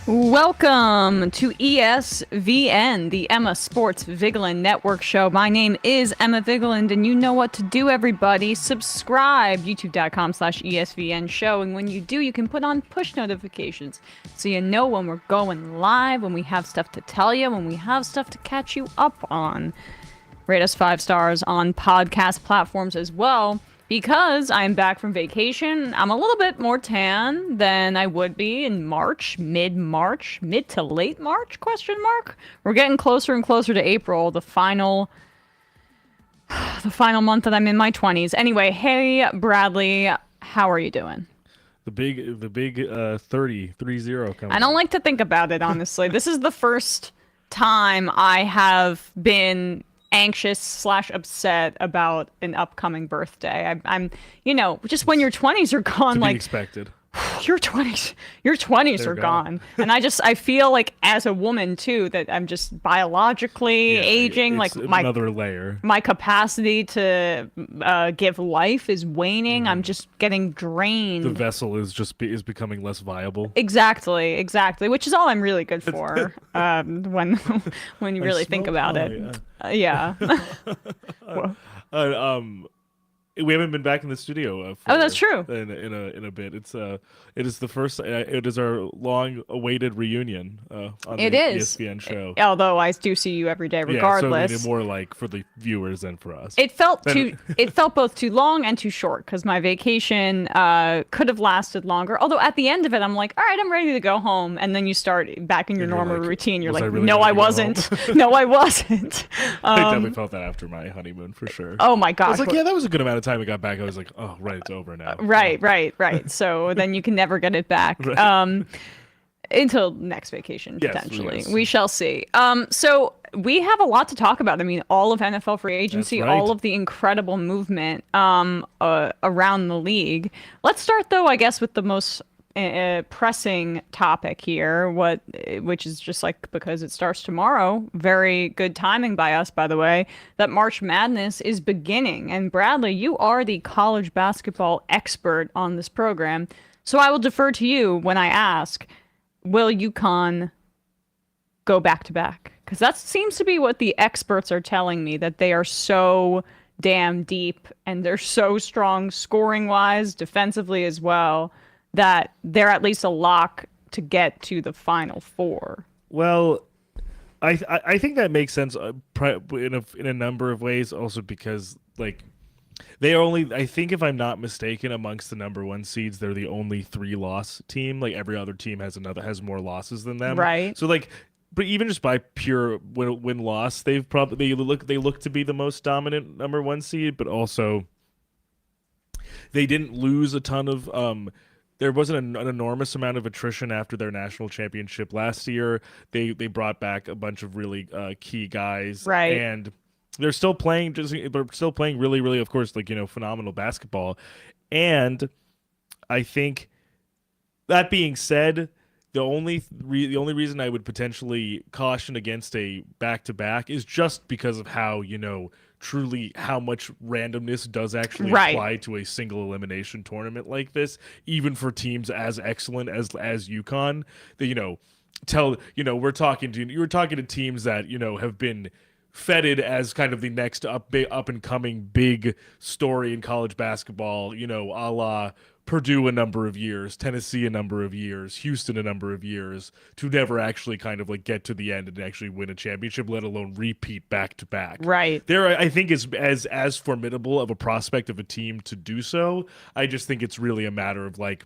Welcome to ESVN, the Emma Sports Vigeland Network show. My name is Emma Vigeland, and you know what to do, everybody. Subscribe, youtube.com/ESVN show. And when you do, you can put on push notifications so you know when we're going live, when we have stuff to tell you, when we have stuff to catch you up on. Rate us 5 stars on podcast platforms as well. Because I'm back from vacation, I'm a little bit more tan than I would be in March, mid to late March, question mark. We're getting closer and closer to April, the final month that I'm in my 20s. Anyway, hey, Bradley, how are you doing? The big 30 coming. I don't like to think about it, honestly. This is the first time I have been anxious/upset about an upcoming birthday. I'm just when your 20s are gone, to be like expected. your 20s are gone. And I feel like as a woman too that I'm just biologically aging, like another layer. My capacity to give life is waning. I'm just getting drained. The vessel is becoming less viable. Exactly, which is all I'm really good for. When you really think about it. Yeah. We haven't been back in the studio. That's true. In a bit, it is the first. It is our long-awaited reunion on the ESPN show. Although I do see you every day, regardless. Yeah, so more like for the viewers than for us. It felt both too long and too short because my vacation could have lasted longer. Although at the end of it, I'm like, all right, I'm ready to go home. And then you start back in your normal routine. You're like, really no, I wasn't. No, I wasn't. I definitely felt that after my honeymoon for sure. Oh my gosh! I was like, yeah, that was a good amount of time. I got back, I was like, oh, right, it's over now. Right. So then you can never get it back. Right. Until next vacation, potentially. Yes. We shall see. So we have a lot to talk about. I mean, all of NFL free agency, all of the incredible movement around the league. Let's start, though, I guess, with the most pressing topic here, which is just like, because it starts tomorrow, very good timing by us, by the way, that March Madness is beginning. And Bradley, you are the college basketball expert on this program, so I will defer to you when I ask, will UConn go back to back? Because that seems to be what the experts are telling me, that they are so damn deep and they're so strong scoring wise, defensively as well, that they're at least a lock to get to the Final Four. Well, I think that makes sense in a number of ways. Also because like they are only, I think if I'm not mistaken, amongst the number 1 seeds, they're the only 3-loss team. Like every other team has more losses than them. Right. So like, but even just by pure win loss, they look to be the most dominant number 1 seed. But also, they didn't lose a ton of. There wasn't an enormous amount of attrition after their national championship last year. They brought back a bunch of really key guys, right? And they're still playing really, really, of course, like, phenomenal basketball. And I think that being said, the only reason I would potentially caution against a back-to-back is just because of how, truly how much randomness does actually apply to a single elimination tournament like this, even for teams as excellent as UConn. We're talking to teams that, have been feted as kind of the next up and coming big story in college basketball, a la Purdue a number of years, Tennessee a number of years, Houston a number of years, to never actually kind of like get to the end and actually win a championship, let alone repeat back to back. Right. There, I think is as formidable of a prospect of a team to do so. I just think it's really a matter of like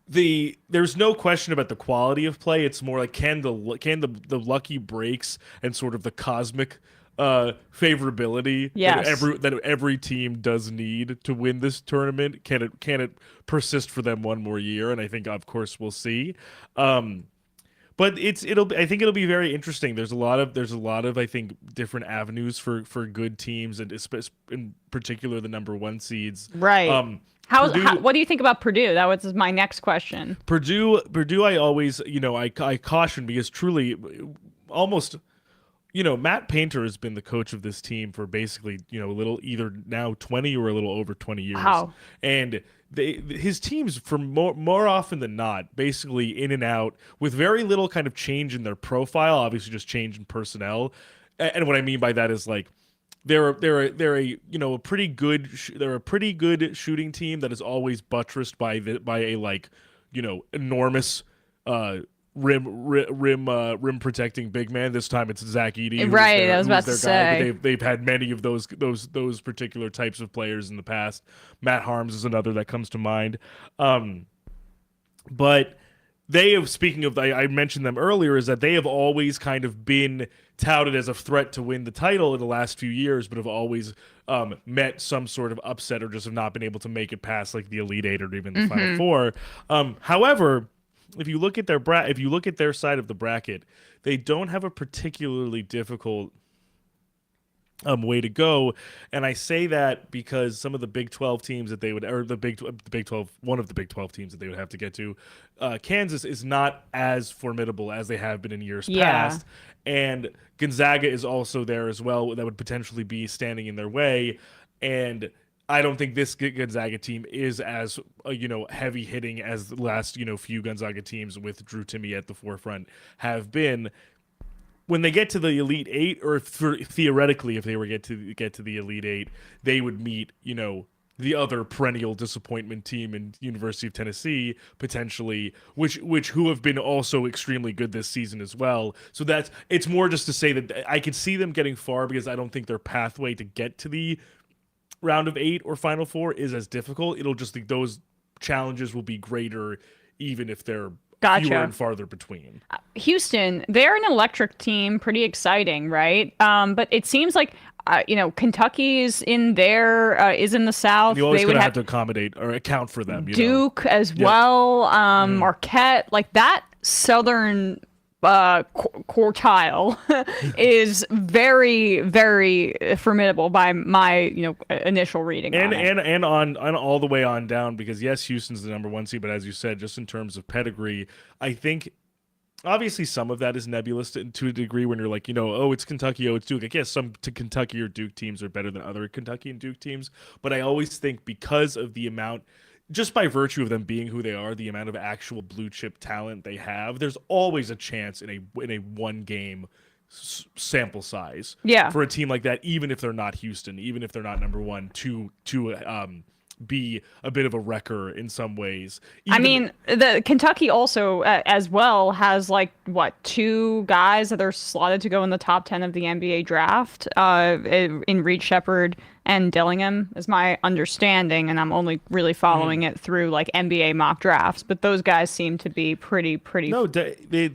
there's no question about the quality of play. It's more like can the lucky breaks and sort of the cosmic favorability that every team does need to win this tournament, can it persist for them one more year? And I think, of course, we'll see. But I think it'll be very interesting. There's a lot of I think different avenues for good teams, and in particular the number 1 seeds. Right. What do you think about Purdue? That was my next question. Purdue, I always, I caution, because truly almost Matt Painter has been the coach of this team for basically, a little either now 20 or a little over 20 years. Wow. And his teams, for more often than not, basically in and out with very little kind of change in their profile, obviously just change in personnel. And what I mean by that is like they're a pretty good shooting team that is always buttressed by a like, enormous rim protecting big man. This time it's Zach Edey. Right, I was about to say. They've had many of those particular types of players in the past. Matt Harms is another that comes to mind. But they have, speaking of, I mentioned them earlier, is that they have always kind of been touted as a threat to win the title in the last few years, but have always met some sort of upset or just have not been able to make it past like the Elite Eight or even the Final Four. However, if you look at their side of the bracket, they don't have a particularly difficult way to go, and I say that because some of the Big 12 teams that they would, or the Big 12, one of the Big 12 teams that they would have to get to, Kansas is not as formidable as they have been in years past, and Gonzaga is also there as well. That would potentially be standing in their way, and I don't think this Gonzaga team is as heavy hitting as the last few Gonzaga teams with Drew Timme at the forefront have been. When they get to the Elite Eight, or theoretically, if they were get to the Elite Eight, they would meet the other perennial disappointment team in University of Tennessee potentially, who have been also extremely good this season as well. So it's more just to say that I could see them getting far because I don't think their pathway to get to the round of 8 or Final Four is as difficult. It'll just think those challenges will be greater even if they're fewer and farther between. Houston, they're an electric team, pretty exciting, right? But it seems like Kentucky is in there, is in the South. You always have to accommodate or account for them. Duke as well, Marquette, like that Southern quartile is very, very formidable by my initial reading, and on all the way on down, because yes, Houston's the number 1 seed, but as you said, just in terms of pedigree, I think obviously some of that is nebulous to a degree when you're like, oh, it's Kentucky, oh, it's Duke. I guess some Kentucky or Duke teams are better than other Kentucky and Duke teams, but I always think because of the amount, just by virtue of them being who they are, the amount of actual blue chip talent they have, there's always a chance in a one game sample size for a team like that, even if they're not Houston, even if they're not number 1, to be a bit of a wrecker in some ways. The Kentucky also as well has 2 guys that are slotted to go in the top 10 of the NBA draft in Reed Shepherd and Dillingham is my understanding, and I'm only really following it through NBA mock drafts, but those guys seem to be pretty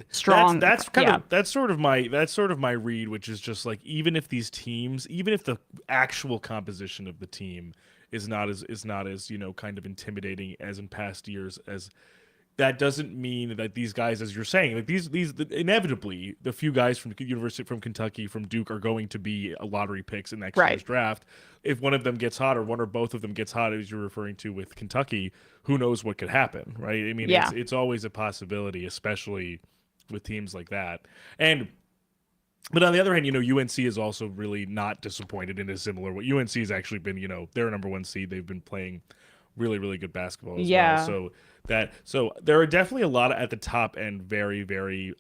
strong. That's sort of my read, which is just even if these teams, even if the actual composition of the team is not as kind of intimidating as in past years, as that doesn't mean that these guys, as you're saying, these inevitably the few guys from Kentucky, from Duke are going to be lottery picks in next year's draft. If one of them gets hot or one or both of them gets hot, as you're referring to with Kentucky, who knows what could happen, right? It's always a possibility, especially with teams like that. But on the other hand, UNC is also really not disappointed in a similar way. UNC has actually been, they're number 1 seed. They've been playing really, really good basketball as well. So there are definitely a lot at the top end, very, very,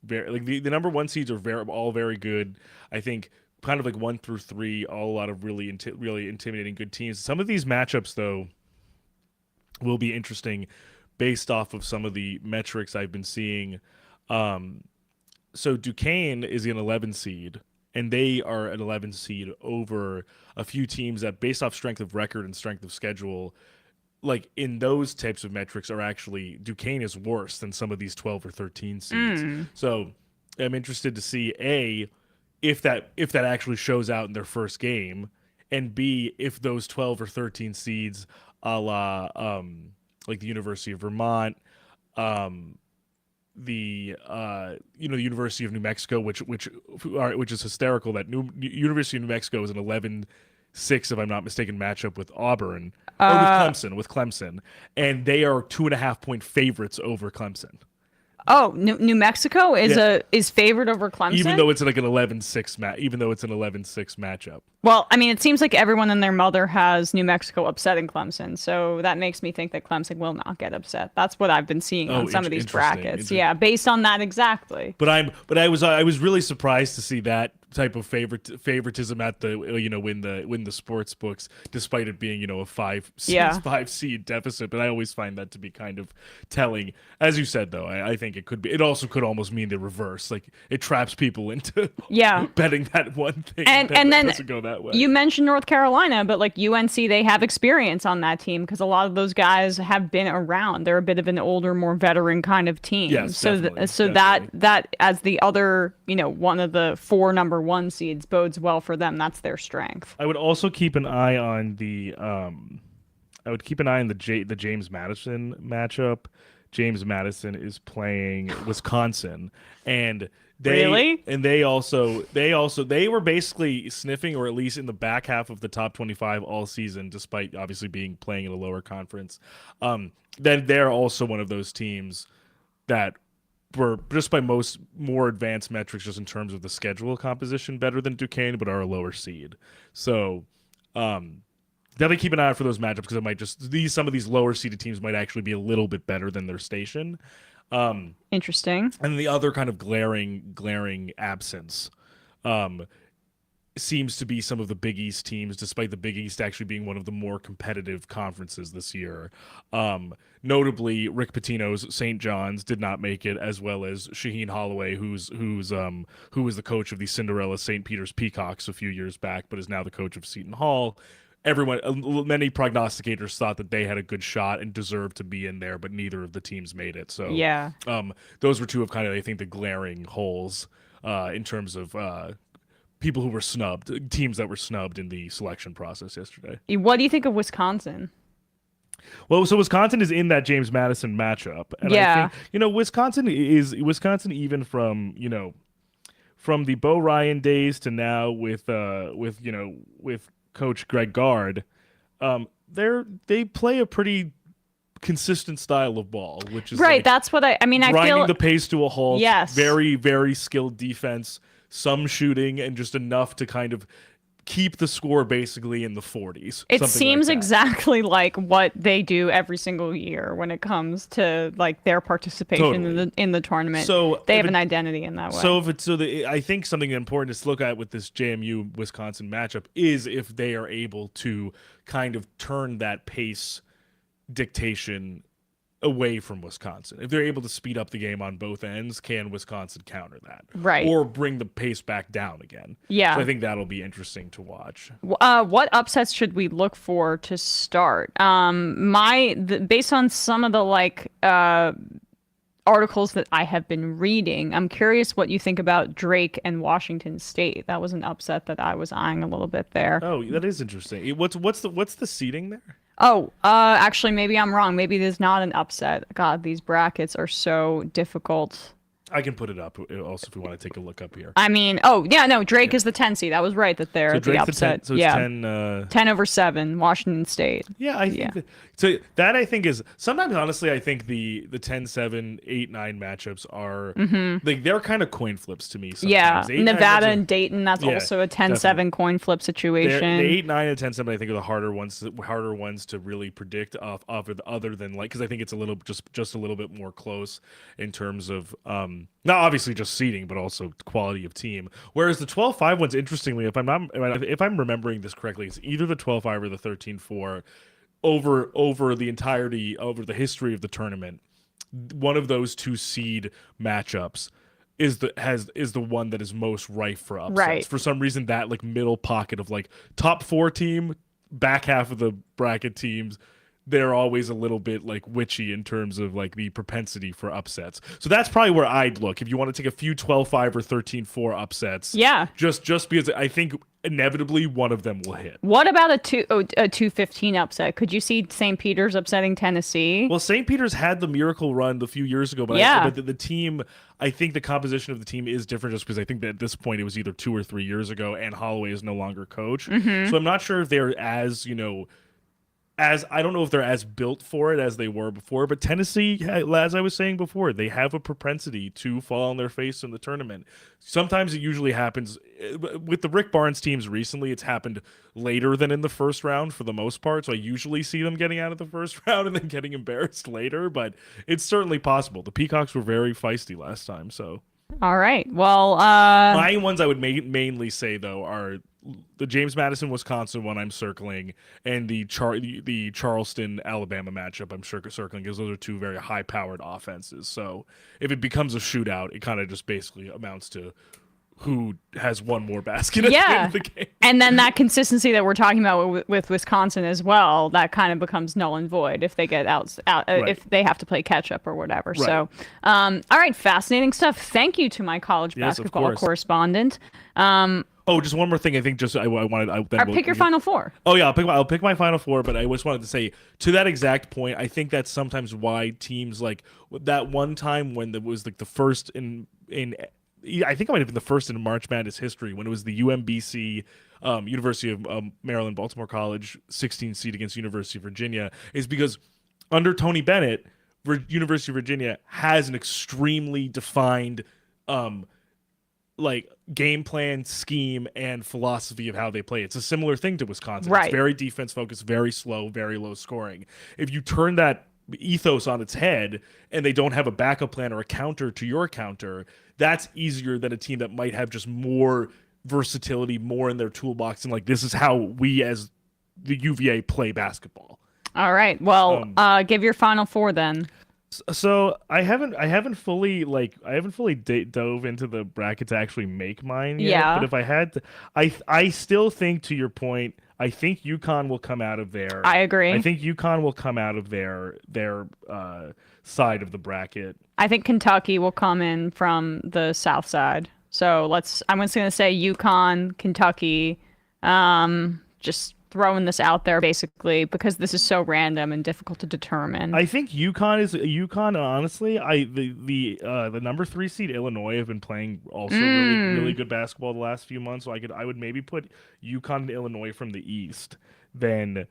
very the number 1 seeds are all very good. I think kind of 1 through 3, all a lot of really intimidating good teams. Some of these matchups though will be interesting based off of some of the metrics I've been seeing. So Duquesne is an 11 seed, and they are an 11 seed over a few teams that, based off strength of record and strength of schedule, in those types of metrics, are actually Duquesne is worse than some of these 12 or 13 seeds. So I'm interested to see if that actually shows out in their first game, and B, if those 12 or 13 seeds, a la the University of Vermont, the University of New Mexico, which is hysterical that University of New Mexico is an 11-6, if I'm not mistaken, matchup with Auburn or with Clemson, and they are 2.5 point favorites over Clemson. Oh, New Mexico is favored over Clemson, even though it's like an 11-6 matchup. Well, I mean, it seems like everyone and their mother has New Mexico upsetting Clemson, so that makes me think that Clemson will not get upset. That's what I've been seeing on some of these brackets. Yeah, based on that exactly. But I was really surprised to see that type of favoritism at the win the sports books, despite it being a 5 seed deficit. But I always find that to be kind of telling. As you said, though, I think it also could almost mean the reverse. Like it traps people into betting that one thing, and then doesn't go that way. You mentioned North Carolina, but like UNC, they have experience on that team because a lot of those guys have been around. They're a bit of an older, more veteran kind of team. Yes, definitely. That as the other, one of the 4 number 1 seeds bodes well for them. That's their strength. I would also keep an eye on the the James Madison matchup. James Madison is playing Wisconsin, and they were basically sniffing, or at least in the back half of the top 25 all season, despite obviously playing in a lower conference. Then they're also one of those teams that were, just by more advanced metrics, just in terms of the schedule composition, better than Duquesne, but are a lower seed. So definitely keep an eye out for those matchups, because it might some of these lower seeded teams might actually be a little bit better than their station. Interesting. And the other kind of glaring absence seems to be some of the Big East teams, despite the Big East actually being one of the more competitive conferences this year. Notably, Rick Pitino's St. John's did not make it, as well as Shaheen Holloway, who was the coach of the Cinderella St. Peter's Peacocks a few years back, but is now the coach of Seton Hall. Many prognosticators thought that they had a good shot and deserved to be in there, but neither of the teams made it. So those were two of kind of, I think, the glaring holes in terms of people who were snubbed, teams that were snubbed in the selection process yesterday. What do you think of Wisconsin? Well, so Wisconsin is in that James Madison matchup, and I think Wisconsin even from the Bo Ryan days to now with Coach Greg Gard, they play a pretty consistent style of ball, which is right. That's what I mean. Grinding the pace to a halt. Yes. Very, very skilled defense, some shooting, and just enough to kind of keep the score basically in the 40s. It seems exactly like what they do every single year when it comes to like their participation in the tournament. So they have an identity in that way. I think something important to look at with this JMU Wisconsin matchup is if they are able to kind of turn that pace dictation away from Wisconsin. If they're able to speed up the game on both ends, can Wisconsin counter that? Right. Or bring the pace back down again? Yeah. So I think that'll be interesting to watch. What upsets should we look for to start? Based on some of the articles that I have been reading, I'm curious what you think about Drake and Washington State. That was an upset that I was eyeing a little bit there. Oh, that is interesting. What's the seeding there? Oh, actually, maybe I'm wrong. Maybe there's not an upset. God, these brackets are so difficult. I can put it up also if we want to take a look up here. I mean, Drake is the 10 seed. I was right that they're the upset. So it's 10 over 7, Washington State. Yeah, I think that I think is sometimes, honestly, I think the 10-7, 8-9 matchups are they're kind of coin flips to me sometimes. Yeah, Nevada and Dayton, that's also a 10-7 coin flip situation. The 8-9 and 10-7 I think are the harder ones to really predict other than because I think it's a little just a little bit more close in terms of not obviously just seeding, but also quality of team. Whereas the 12-5 one's, interestingly, if I'm remembering this correctly, it's either the 12-5 or the 13-4 over the history of the tournament. One of those two seed matchups is the one that is most rife for upsets. Right. For some reason, that middle pocket of top 4 team, back half of the bracket teams, they're always a little bit witchy in terms of the propensity for upsets. So that's probably where I'd look if you want to take a few 12-5 or 13-4 upsets. Yeah. Just because I think inevitably one of them will hit. What about a 2-15 upset? Could you see St. Peter's upsetting Tennessee? Well, St. Peter's had the miracle run a few years ago, but the team, I think the composition of the team is different just because I think that at this point it was either 2 or 3 years ago and Holloway is no longer coach. So I'm not sure if they're as, as I don't know if they're as built for it as they were before, but Tennessee, as I was saying before, they have a propensity to fall on their face in the tournament. Sometimes it usually happens with the Rick Barnes teams recently. It's happened later than in the first round for the most part. So I usually see them getting out of the first round and then getting embarrassed later, but it's certainly possible. The Peacocks were very feisty last time, so. All right. Well, my ones I would mainly say though are the James Madison, Wisconsin one I'm circling, and the Charleston, Alabama matchup I'm circling, because those are two very high-powered offenses. So if it becomes a shootout, it kind of just basically amounts to who has one more basket at the end of the game. And then that consistency that we're talking about with Wisconsin as well, that kind of becomes null and void if they get out Right. if they have to play catch up or whatever. Right. So, all right, fascinating stuff. Thank you to my college basketball correspondent. Oh, just one more thing. I think I wanted. Pick your final four. Oh yeah, I'll pick my final four. But I just wanted to say to that exact point. I think that's sometimes why teams like that one time when there was like the first in I think it might have been the first in March Madness history when it was the UMBC, University of Maryland Baltimore College 16 seed against University of Virginia, is because under Tony Bennett, University of Virginia has an extremely defined like game plan, scheme, and philosophy of how they play. It's a similar thing to Wisconsin. Right. It's very defense focused, very slow, very low scoring. If you turn that ethos on its head and they don't have a backup plan or a counter to your counter, that's easier than a team that might have just more versatility, more in their toolbox, and like this is how we as the UVA play basketball. All right. Well, give your final four then. So I haven't fully dove into the bracket to actually make mine yet. Yeah. But if I had to, I still think, to your point, I think UConn will come out of there. I agree. I think UConn will come out of their side of the bracket. I think Kentucky will come in from the south side. So I'm just going to say UConn, Kentucky, just throwing this out there basically because this is so random and difficult to determine. I think UConn. Honestly, the number 3 seed Illinois have been playing also really good basketball the last few months. So I would maybe put UConn and Illinois from the East, then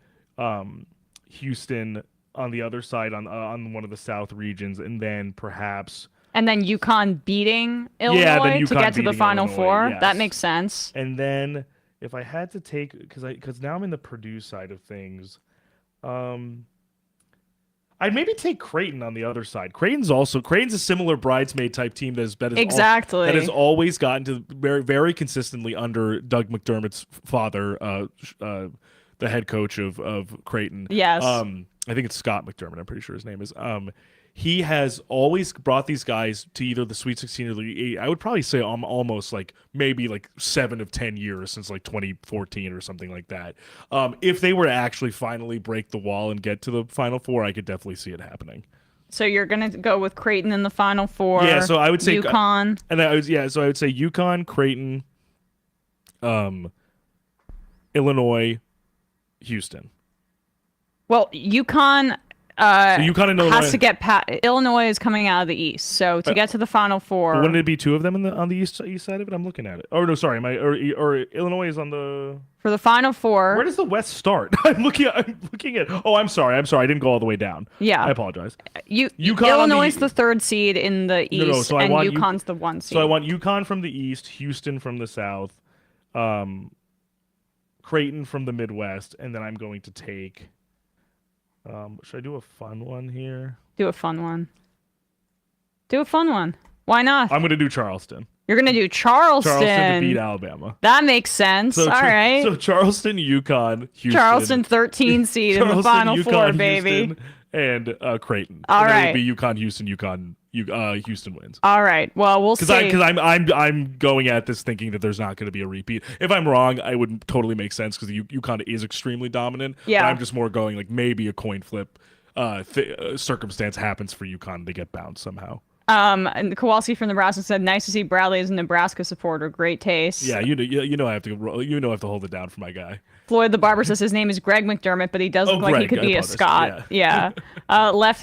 Houston on the other side on one of the South regions, and then perhaps. And then UConn beating Illinois to get to the Final Four. Yes. That makes sense. And then if I had to take, because now I'm in the Purdue side of things, I'd maybe take Creighton on the other side. Creighton's a similar bridesmaid type team that has always gotten to very, very consistently under Doug McDermott's father, the head coach of Creighton. Yes. I think it's Scott McDermott. I'm pretty sure his name is. He has always brought these guys to either the Sweet 16 or the 8. I would probably say almost like maybe like 7 of 10 years since like 2014 or something like that. If they were to actually finally break the wall and get to the Final Four, I could definitely see it happening. So you're gonna go with Creighton in the Final Four. Yeah, so I would say UConn. So I would say UConn, Creighton, Illinois, Houston. Well, UConn. So UConn and Illinois has to get Illinois is coming out of the East, so to get to the Final Four. Wouldn't it be 2 of them on the east side of it? I'm looking at it. Oh no, sorry, or Illinois is on the. For the Final Four. Where does the West start? I'm looking at. Oh, I'm sorry. I didn't go all the way down. Yeah, I apologize. UConn Illinois is the 3rd seed in the East, and UConn's the 1 seed. So I want UConn from the East, Houston from the South, Creighton from the Midwest, and then I'm going to take. Should I do a fun one here? Do a fun one. Why not? I'm going to do Charleston. You're going to do Charleston. Charleston to beat Alabama. That makes sense. All right. So Charleston, UConn, Houston. Charleston 13 seed in the Final Four, baby. Houston, and Creighton. All and right. It would be UConn, Houston, Houston wins. All right. Well, we'll see. Because I'm going at this thinking that there's not going to be a repeat. If I'm wrong, I would totally make sense because UConn is extremely dominant. Yeah. But I'm just more going like maybe a coin flip circumstance happens for UConn to get bounced somehow. And Kowalski from Nebraska said, "Nice to see Bradley as a Nebraska supporter. Great taste." Yeah, you know I have to hold it down for my guy. Floyd the Barber says his name is Greg McDermott, but he does look like he could be a Scott. Yeah. Left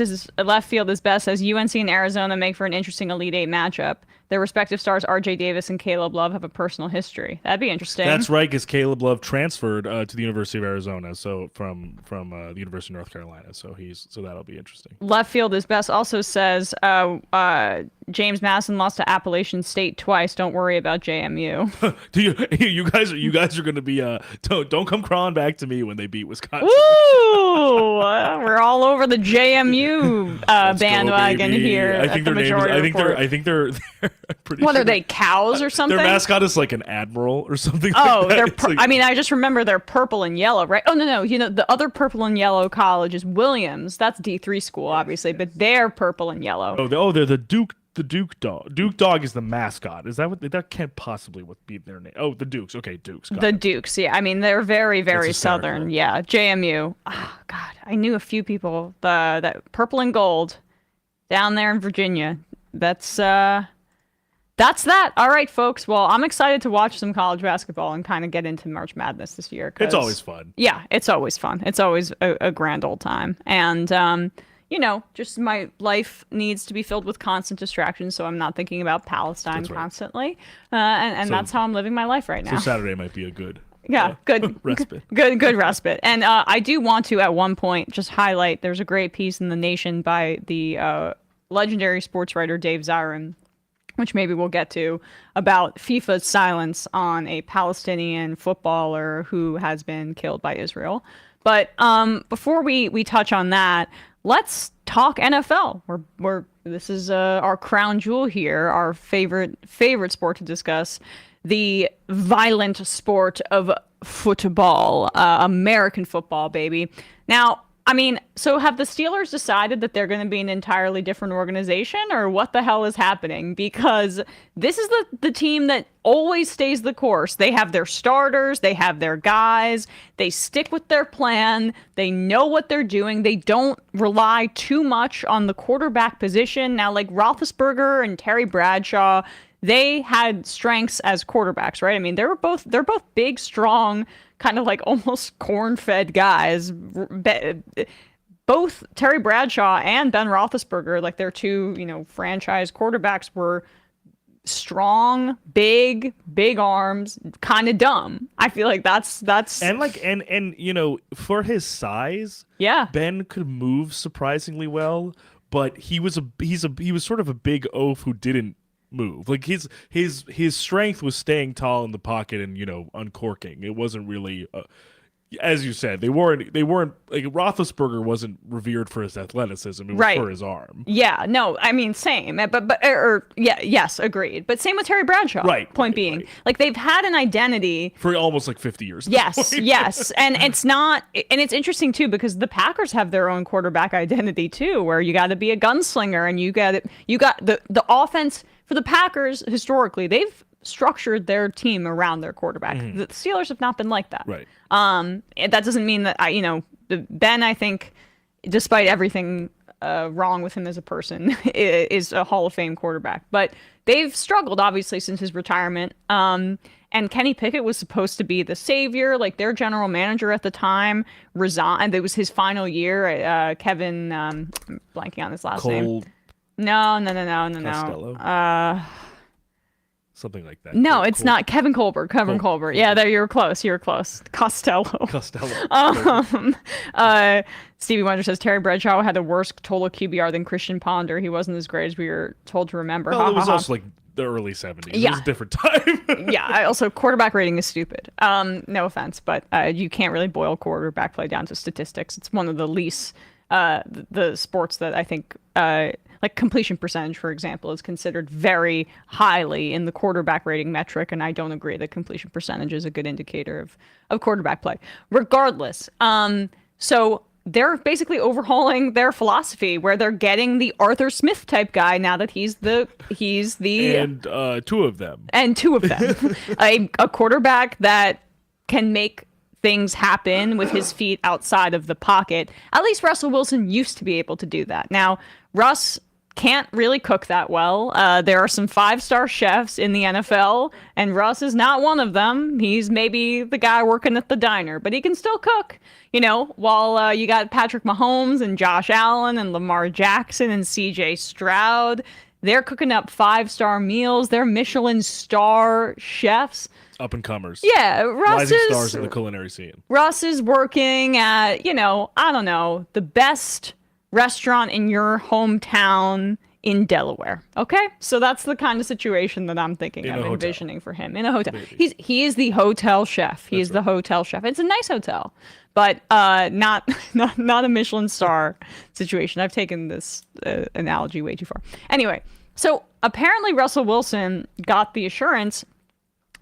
field is best, as UNC and Arizona make for an interesting Elite Eight matchup. Their respective stars, R.J. Davis and Caleb Love, have a personal history. That'd be interesting. That's right, because Caleb Love transferred to the University of Arizona, so from the University of North Carolina. So that'll be interesting. Left field is best also says James Madison lost to Appalachian State twice. Don't worry about JMU. you guys are going to be don't come crawling back to me when they beat Wisconsin. Ooh, we're all over the JMU bandwagon here. I think their name. I think they're pretty. What sure are they, cows or something? Their mascot is like an admiral or something. Oh, like that. I mean, I just remember they're purple and yellow, right? Oh no, you know the other purple and yellow college is Williams. That's D3 school, obviously, but they're purple and yellow. They're the Duke. The Duke Dog. Duke Dog is the mascot. Is that what? That can't possibly be their name. Oh, the Dukes. Okay, Dukes. The Dukes. Yeah, I mean they're very, very southern. Yeah, JMU. Oh God, I knew a few people. That purple and gold down there in Virginia. That's that. All right, folks. Well, I'm excited to watch some college basketball and kind of get into March Madness this year. It's always fun. Yeah, it's always fun. It's always a grand old time. And you know, just my life needs to be filled with constant distractions, so I'm not thinking about Palestine constantly. And that's how I'm living my life right now. So Saturday might be a good. Yeah, good respite. Good respite. And I do want to, at one point, just highlight, there's a great piece in The Nation by the legendary sports writer Dave Zirin, which maybe we'll get to, about FIFA's silence on a Palestinian footballer who has been killed by Israel. But before we touch on that, let's talk NFL. This is our crown jewel here, our favorite sport to discuss, the violent sport of football, American football, baby. Now, I mean, so have the Steelers decided that they're going to be an entirely different organization, or what the hell is happening? Because this is the team that always stays the course. They have their starters, they have their guys, they stick with their plan, they know what they're doing, they don't rely too much on the quarterback position. Now, like Roethlisberger and Terry Bradshaw, they had strengths as quarterbacks, right? I mean, they're both big, strong, kind of like almost corn-fed guys. Both Terry Bradshaw and Ben Roethlisberger, like their two, franchise quarterbacks, were strong, big arms, kind of dumb. I feel like that's and for his size, yeah, Ben could move surprisingly well, but he was sort of a big oaf who didn't move. Like his strength was staying tall in the pocket and uncorking. It wasn't really as you said, they weren't like Roethlisberger wasn't revered for his athleticism. It was for his arm. Yeah, no, I mean same, yes, agreed. But same with Terry Bradshaw. Right. Point being, like they've had an identity for almost like 50 years. Yes, yes, and it's not, and it's interesting too because the Packers have their own quarterback identity too, where you got to be a gunslinger and you got the offense for the Packers. Historically, they've structured their team around their quarterback. Mm-hmm. The Steelers have not been like that. Right. That doesn't mean that Ben, I think, despite everything wrong with him as a person, is a Hall of Fame quarterback. But they've struggled obviously since his retirement. And Kenny Pickett was supposed to be the savior. Like their general manager at the time resigned. It was his final year. Kevin, I'm blanking on his last name. No. Costello? Something like that. No, it's not Kevin Colbert. Colbert. Yeah, there you were close. Costello. Stevie Wonder says Terry Bradshaw had a worse total QBR than Christian Ponder. He wasn't as great as we were told to remember. Well, it was also like the early 70s. Yeah. It was a different time. Yeah. Also, quarterback rating is stupid. No offense, but you can't really boil quarterback play down to statistics. It's one of the least the sports that I think like completion percentage, for example, is considered very highly in the quarterback rating metric, and I don't agree that completion percentage is a good indicator of quarterback play. Regardless, so they're basically overhauling their philosophy, where they're getting the Arthur Smith type guy now that he's the and two of them a quarterback that can make things happen with his feet outside of the pocket. At least Russell Wilson used to be able to do that. Now, Russ can't really cook that well. There are some 5-star chefs in the NFL, and Russ is not one of them. He's maybe the guy working at the diner, but he can still cook. While you got Patrick Mahomes and Josh Allen and Lamar Jackson and CJ Stroud, they're cooking up 5-star meals. They're Michelin star chefs. Up and comers. Yeah, rising stars in the culinary scene. Russ is working at, I don't know, the best restaurant in your hometown in Delaware. Okay? So that's the kind of situation that I'm thinking of envisioning for him in a hotel. Maybe. He is the hotel chef. He is the hotel chef. It's a nice hotel, but not a Michelin star situation. I've taken this analogy way too far. Anyway, so apparently Russell Wilson got the assurance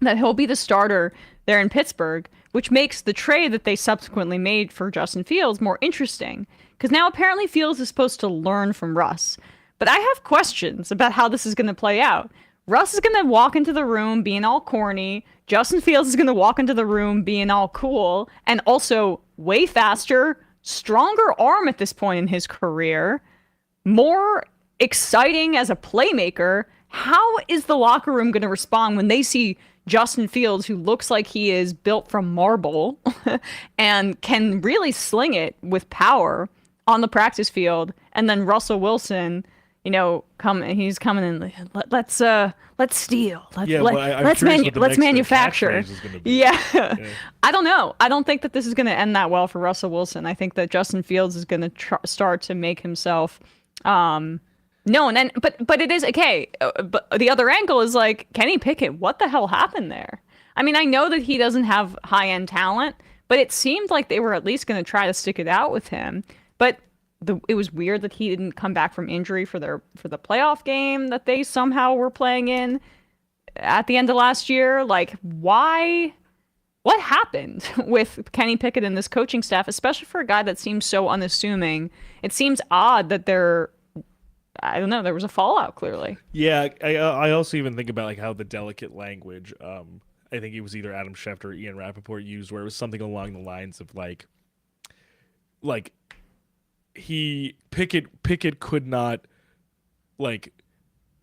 that he'll be the starter there in Pittsburgh, which makes the trade that they subsequently made for Justin Fields more interesting. Because now apparently Fields is supposed to learn from Russ. But I have questions about how this is going to play out. Russ is going to walk into the room being all corny. Justin Fields is going to walk into the room being all cool. And also way faster, stronger arm at this point in his career. More exciting as a playmaker. How is the locker room going to respond when they see Justin Fields, who looks like he is built from marble and can really sling it with power on the practice field, and then Russell Wilson, he's coming in. Let's steal. Let's manufacture. Yeah. I don't know. I don't think that this is going to end that well for Russell Wilson. I think that Justin Fields is going to start to make himself known. And but it is okay. But the other angle is like Kenny Pickett. What the hell happened there? I mean, I know that he doesn't have high-end talent, but it seemed like they were at least going to try to stick it out with him. But it was weird that he didn't come back from injury for the playoff game that they somehow were playing in at the end of last year. Like, why? What happened with Kenny Pickett and this coaching staff, especially for a guy that seems so unassuming? It seems odd that I don't know, there was a fallout, clearly. Yeah, I also even think about like how the delicate language, I think it was either Adam Schefter or Ian Rappaport used, where it was something along the lines of like Pickett could not, like,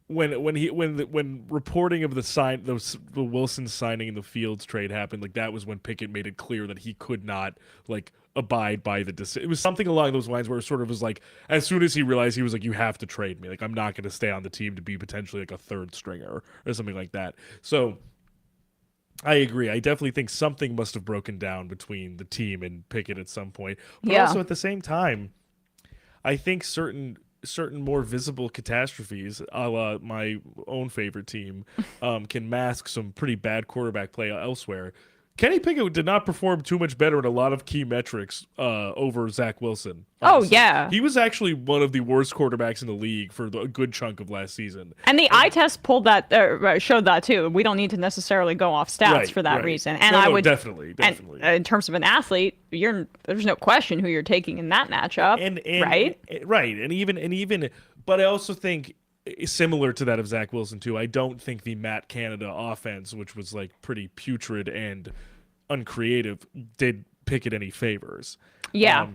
when reporting of the Wilson signing and the Fields trade happened, like that was when Pickett made it clear that he could not like abide by the decision. It was something along those lines where it sort of was like, as soon as he realized, he was like, you have to trade me. Like, I'm not going to stay on the team to be potentially like a third stringer or something like that. So I agree. I definitely think something must have broken down between the team and Pickett at some point. But also at the same time, I think certain more visible catastrophes, a la my own favorite team, can mask some pretty bad quarterback play elsewhere. Kenny Pickett did not perform too much better in a lot of key metrics over Zach Wilson. Honestly. Oh, yeah. He was actually one of the worst quarterbacks in the league for a good chunk of last season. And the eye test showed that, too. We don't need to necessarily go off stats for that reason. And I would definitely. And, in terms of an athlete, there's no question who you're taking in that matchup, right? Right. And even, but I also think, similar to that of Zach Wilson too, I don't think the Matt Canada offense, which was like pretty putrid and uncreative, did Pickett any favors. No,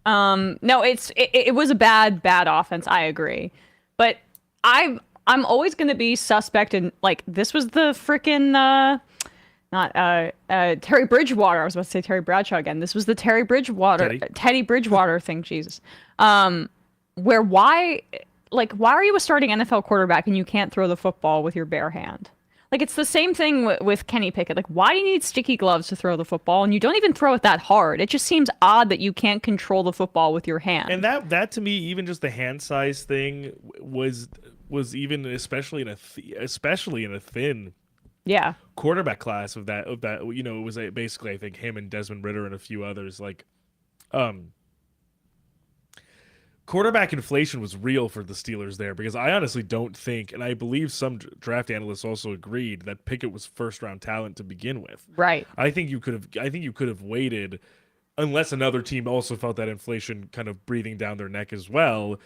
it was a bad offense. I agree, but I'm always going to be suspect in, like, this was the freaking Terry Bridgewater. I was about to say Terry Bradshaw again. This was the Teddy Bridgewater thing. Jesus, why are you a starting NFL quarterback and you can't throw the football with your bare hand? Like, it's the same thing with Kenny Pickett. Like, why do you need sticky gloves to throw the football? And you don't even throw it that hard. It just seems odd that you can't control the football with your hand. And that to me, even just the hand size thing was even especially in a thin quarterback class of that it was basically, I think, him and Desmond Ridder and a few others, like quarterback inflation was real for the Steelers there, because I honestly don't think, and I believe some draft analysts also agreed, that Pickett was first-round talent to begin with. Right. I think you could have waited, unless another team also felt that inflation kind of breathing down their neck as well.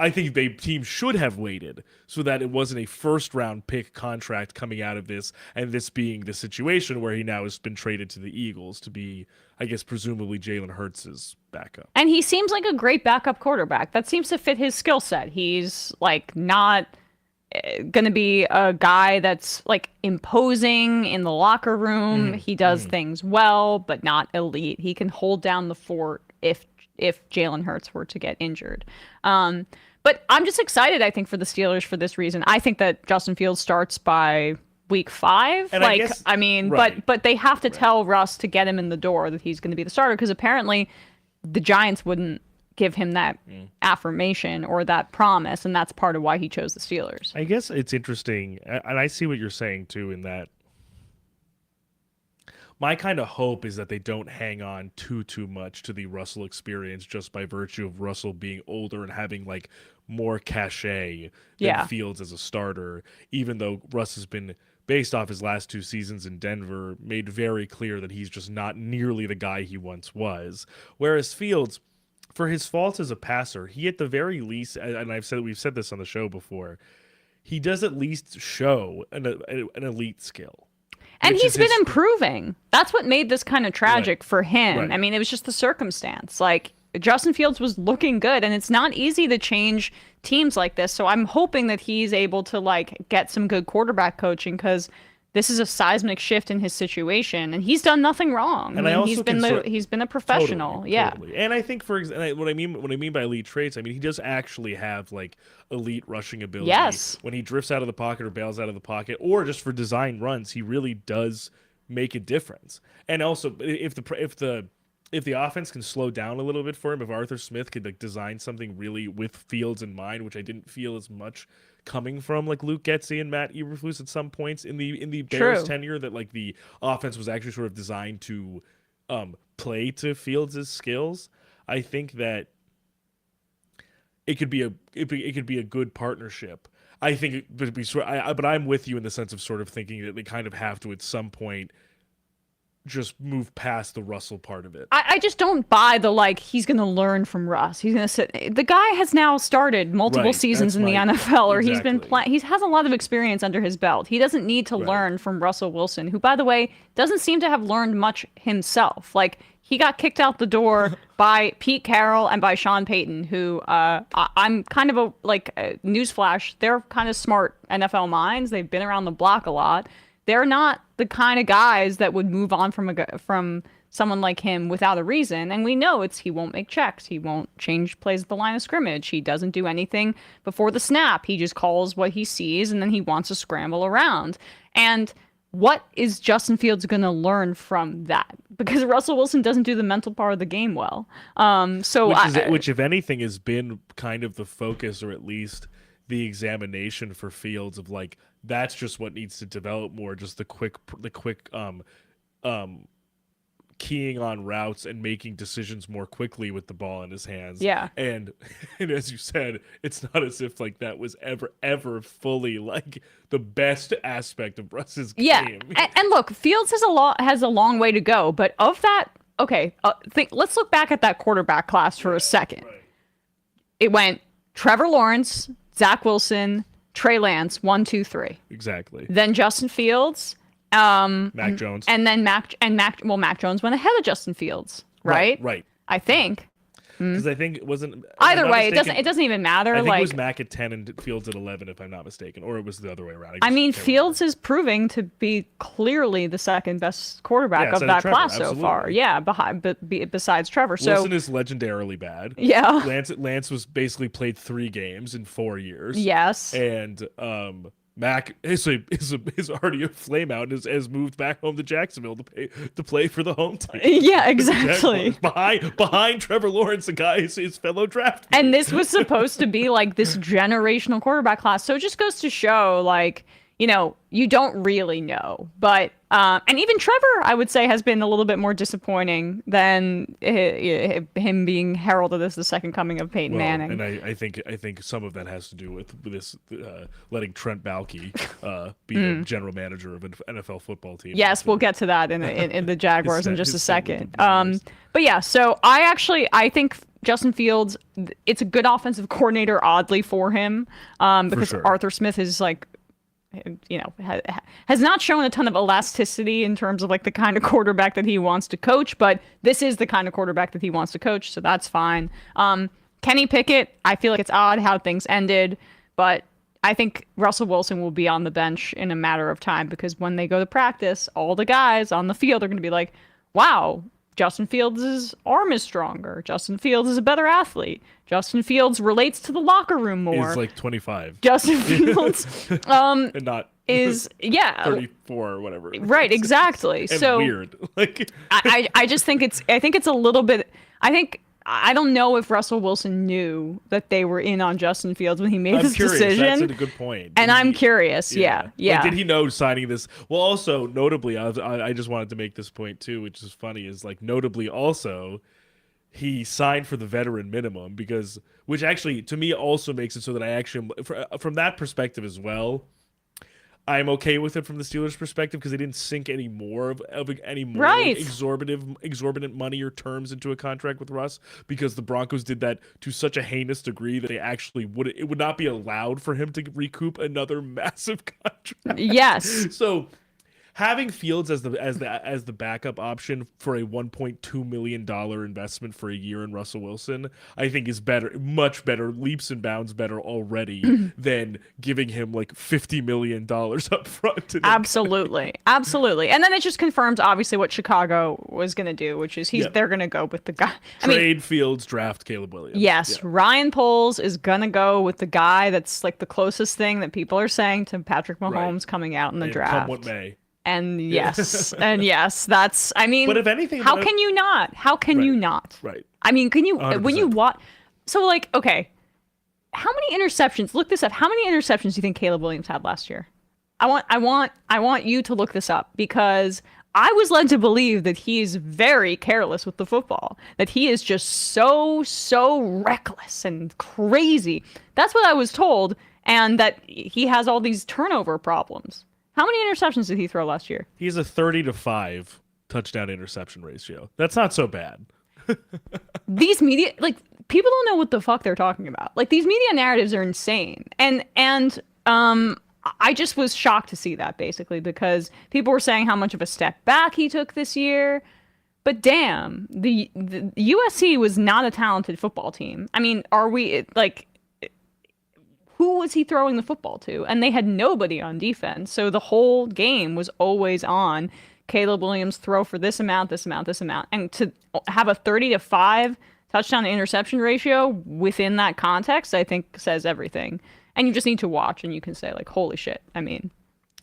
I think teams should have waited so that it wasn't a first-round pick contract coming out of this, and this being the situation where he now has been traded to the Eagles to be, I guess, presumably Jalen Hurts' backup. And he seems like a great backup quarterback. That seems to fit his skill set. He's like not going to be a guy that's like imposing in the locker room. He does things well, but not elite. He can hold down the fort if Jalen Hurts were to get injured. But I'm just excited, I think, for the Steelers for this reason. I think that Justin Fields starts by week 5. And I mean, right. but they have to tell Russ to get him in the door that he's going to be the starter, because apparently the Giants wouldn't give him that affirmation or that promise, and that's part of why he chose the Steelers. I guess it's interesting, and I see what you're saying too, in that my kind of hope is that they don't hang on too much to the Russell experience just by virtue of Russell being older and having like more cachet than Fields as a starter, even though Russ has been, based off his last 2 seasons in Denver, made very clear that he's just not nearly the guy he once was. Whereas Fields, for his faults as a passer, he at the very least, and we've said this on the show before, he does at least show an elite skill. And he's been improving. That's what made this kind of tragic for him. Right. I mean, it was just the circumstance. Like, Justin Fields was looking good, and it's not easy to change teams like this. So I'm hoping that he's able to like get some good quarterback coaching, because this is a seismic shift in his situation, and he's done nothing wrong. And I also he's been a professional. Totally, yeah. Totally. And I think what I mean by elite traits, I mean he does actually have like elite rushing ability. Yes. When he drifts out of the pocket or bails out of the pocket, or just for design runs, he really does make a difference. And also, if the offense can slow down a little bit for him, if Arthur Smith could like design something really with Fields in mind, which I didn't feel as much coming from like Luke Getsy and Matt Eberflus at some points in the Bears tenure, that like the offense was actually sort of designed to play to Fields' skills. I think that it could be a good partnership. I think but I'm with you in the sense of sort of thinking that they kind of have to at some point just move past the Russell part of it. I just don't buy the like he's going to learn from Russ. He's going to sit. The guy has now started multiple seasons in the NFL, or he's been playing. He has a lot of experience under his belt. He doesn't need to learn from Russell Wilson, who, by the way, doesn't seem to have learned much himself. Like, he got kicked out the door by Pete Carroll and by Sean Payton, who I'm kind of a newsflash. They're kind of smart NFL minds. They've been around the block a lot. They're not the kind of guys that would move on from someone like him without a reason. And we know he won't make checks. He won't change plays at the line of scrimmage. He doesn't do anything before the snap. He just calls what he sees, and then he wants to scramble around. And what is Justin Fields going to learn from that? Because Russell Wilson doesn't do the mental part of the game well. Which, if anything, has been kind of the focus, or at least the examination for Fields of like, that's just what needs to develop more, just the quick keying on routes and making decisions more quickly with the ball in his hands. Yeah. And as you said, it's not as if like that was ever fully like the best aspect of Russ's game. And look, Fields has a long way to go, but of that, let's look back at that quarterback class for a second. Right. It went Trevor Lawrence, Zach Wilson, Trey Lance, 1, 2, 3. Exactly. Then Justin Fields, Mac Jones, and then Mac Jones went ahead of Justin Fields, right? Right. I think. Because I think it wasn't. Either way, it doesn't even matter. I think it was Mac at 10 and Fields at 11, if I'm not mistaken, or it was the other way around. I mean, Fields is proving to be clearly the second best quarterback of that class so far. Yeah, besides Trevor. Wilson is legendarily bad. Yeah. Lance was basically played 3 games in 4 years. Yes. And Mac is already a flame out and has moved back home to Jacksonville to play for the home team. Yeah, exactly. Behind Trevor Lawrence, the guy his fellow draft. And this was supposed to be like this generational quarterback class. So it just goes to show, like, you don't really know. But and even Trevor, I would say, has been a little bit more disappointing than him being heralded as the second coming of Peyton Manning. And I think some of that has to do with this letting Trent Baalke be the general manager of an NFL football team. Yes, we'll get to that in the Jaguars in just a second. But yeah, so I think Justin Fields, it's a good offensive coordinator, oddly, for him, because Arthur Smith is like, has not shown a ton of elasticity in terms of like the kind of quarterback that he wants to coach, but this is the kind of quarterback that he wants to coach, so that's fine. Kenny Pickett, I feel like it's odd how things ended, but I think Russell Wilson will be on the bench in a matter of time, because when they go to practice, all the guys on the field are going to be like, wow, Justin Fields' arm is stronger. Justin Fields is a better athlete. Justin Fields relates to the locker room more. He's like 25. Justin Fields and not is 34 or whatever. Right, exactly. And so weird. Like I just think it's a little bit, I don't know if Russell Wilson knew that they were in on Justin Fields when he made this decision. That's a good point. And I'm curious. Yeah. Like, did he know signing this? Well, also notably, I just wanted to make this point too, which is funny, is like notably also he signed for the veteran minimum, which actually to me also makes it so that I actually, from that perspective as well, I'm okay with it from the Steelers' perspective, because they didn't sink any more exorbitant money or terms into a contract with Russ, because the Broncos did that to such a heinous degree that it would not be allowed for him to recoup another massive contract. Yes. So having Fields as the backup option for a $1.2 million investment for a year in Russell Wilson, I think is better, much better, leaps and bounds better already than giving him like $50 million up front. Absolutely. And then it just confirms obviously what Chicago was going to do, which is they're going to go with the guy. Trade Fields, draft Caleb Williams. Yes. Yeah. Ryan Poles is going to go with the guy that's like the closest thing that people are saying to Patrick Mahomes coming out in the draft. Come what may. And yes, that's, but if anything, how can you not? How can you not? Right. I mean, can you, 100%. when you watch, so like, okay, how many interceptions, look this up, how many interceptions do you think Caleb Williams had last year? I want you to look this up, because I was led to believe that he is very careless with the football, that he is just so reckless and crazy. That's what I was told, and that he has all these turnover problems. How many interceptions did he throw last year? He's a 30-5 touchdown interception ratio. That's not so bad. These media, like, people don't know what the fuck they're talking about. Like, these media narratives are insane. And I just was shocked to see that, basically, because people were saying how much of a step back he took this year. But damn, the USC was not a talented football team. I mean, who was he throwing the football to? And they had nobody on defense. So the whole game was always on Caleb Williams throw for this amount. And to have a 30-5 touchdown to interception ratio within that context, I think says everything. And you just need to watch and you can say like, holy shit. I mean,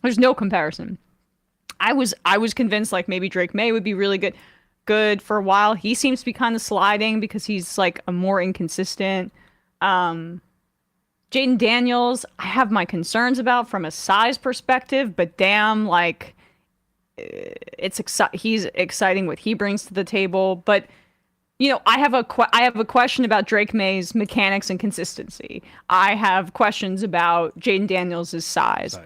there's no comparison. I was convinced like maybe Drake May would be really good for a while. He seems to be kind of sliding because he's like a more inconsistent, Jayden Daniels, I have my concerns from a size perspective, but damn, like, he's exciting what he brings to the table. But, I have a question about Drake May's mechanics and consistency. I have questions about Jayden Daniels' size.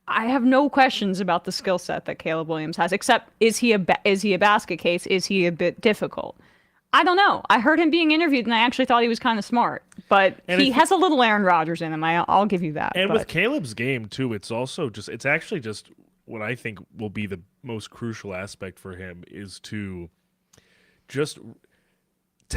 I have no questions about the skill set that Caleb Williams has, except is he a basket case? Is he a bit difficult? I don't know. I heard him being interviewed, and I actually thought he was kind of smart. But he has a little Aaron Rodgers in him. I'll give you that. And with Caleb's game, too, it's actually just what I think will be the most crucial aspect for him is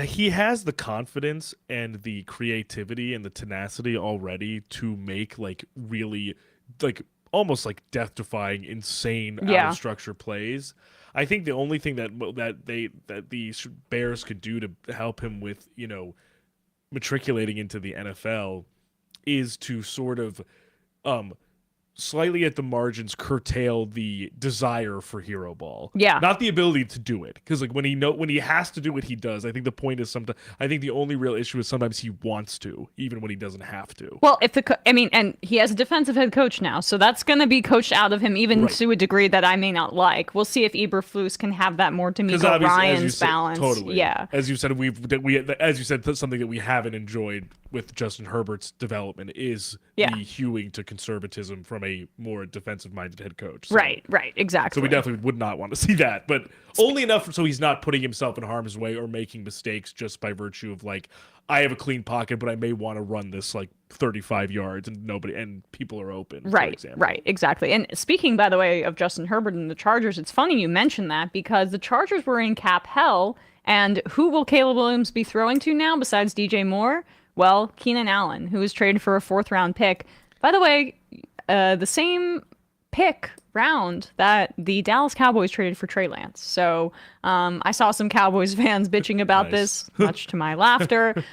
he has the confidence and the creativity and the tenacity already to make, like, really, like, almost like death-defying, insane out-of-structure plays. I think the only thing that the Bears could do to help him with, matriculating into the NFL is to sort of slightly at the margins curtail the desire for hero ball. Yeah. Not the ability to do it. Because like when he has to do it, he does. I think the point is I think the only real issue is sometimes he wants to, even when he doesn't have to. Well, and he has a defensive head coach now, so that's going to be coached out of him even to a degree that I may not like. We'll see if Eberflus can have that more D'Amico Ryans balance. Totally. Yeah. As you said, something that we haven't enjoyed with Justin Herbert's development is the hewing to conservatism from a more defensive-minded head coach. So, right, exactly. So we definitely would not want to see that, but only enough so he's not putting himself in harm's way or making mistakes just by virtue of like, I have a clean pocket, but I may want to run this like 35 yards and people are open. Right, exactly. And speaking, by the way, of Justin Herbert and the Chargers, it's funny you mentioned that because the Chargers were in cap hell. And who will Caleb Williams be throwing to now besides DJ Moore? Well, Keenan Allen, who was traded for a 4th-round pick. By the way, the same pick round that the Dallas Cowboys traded for Trey Lance. So I saw some Cowboys fans bitching about this, much to my laughter,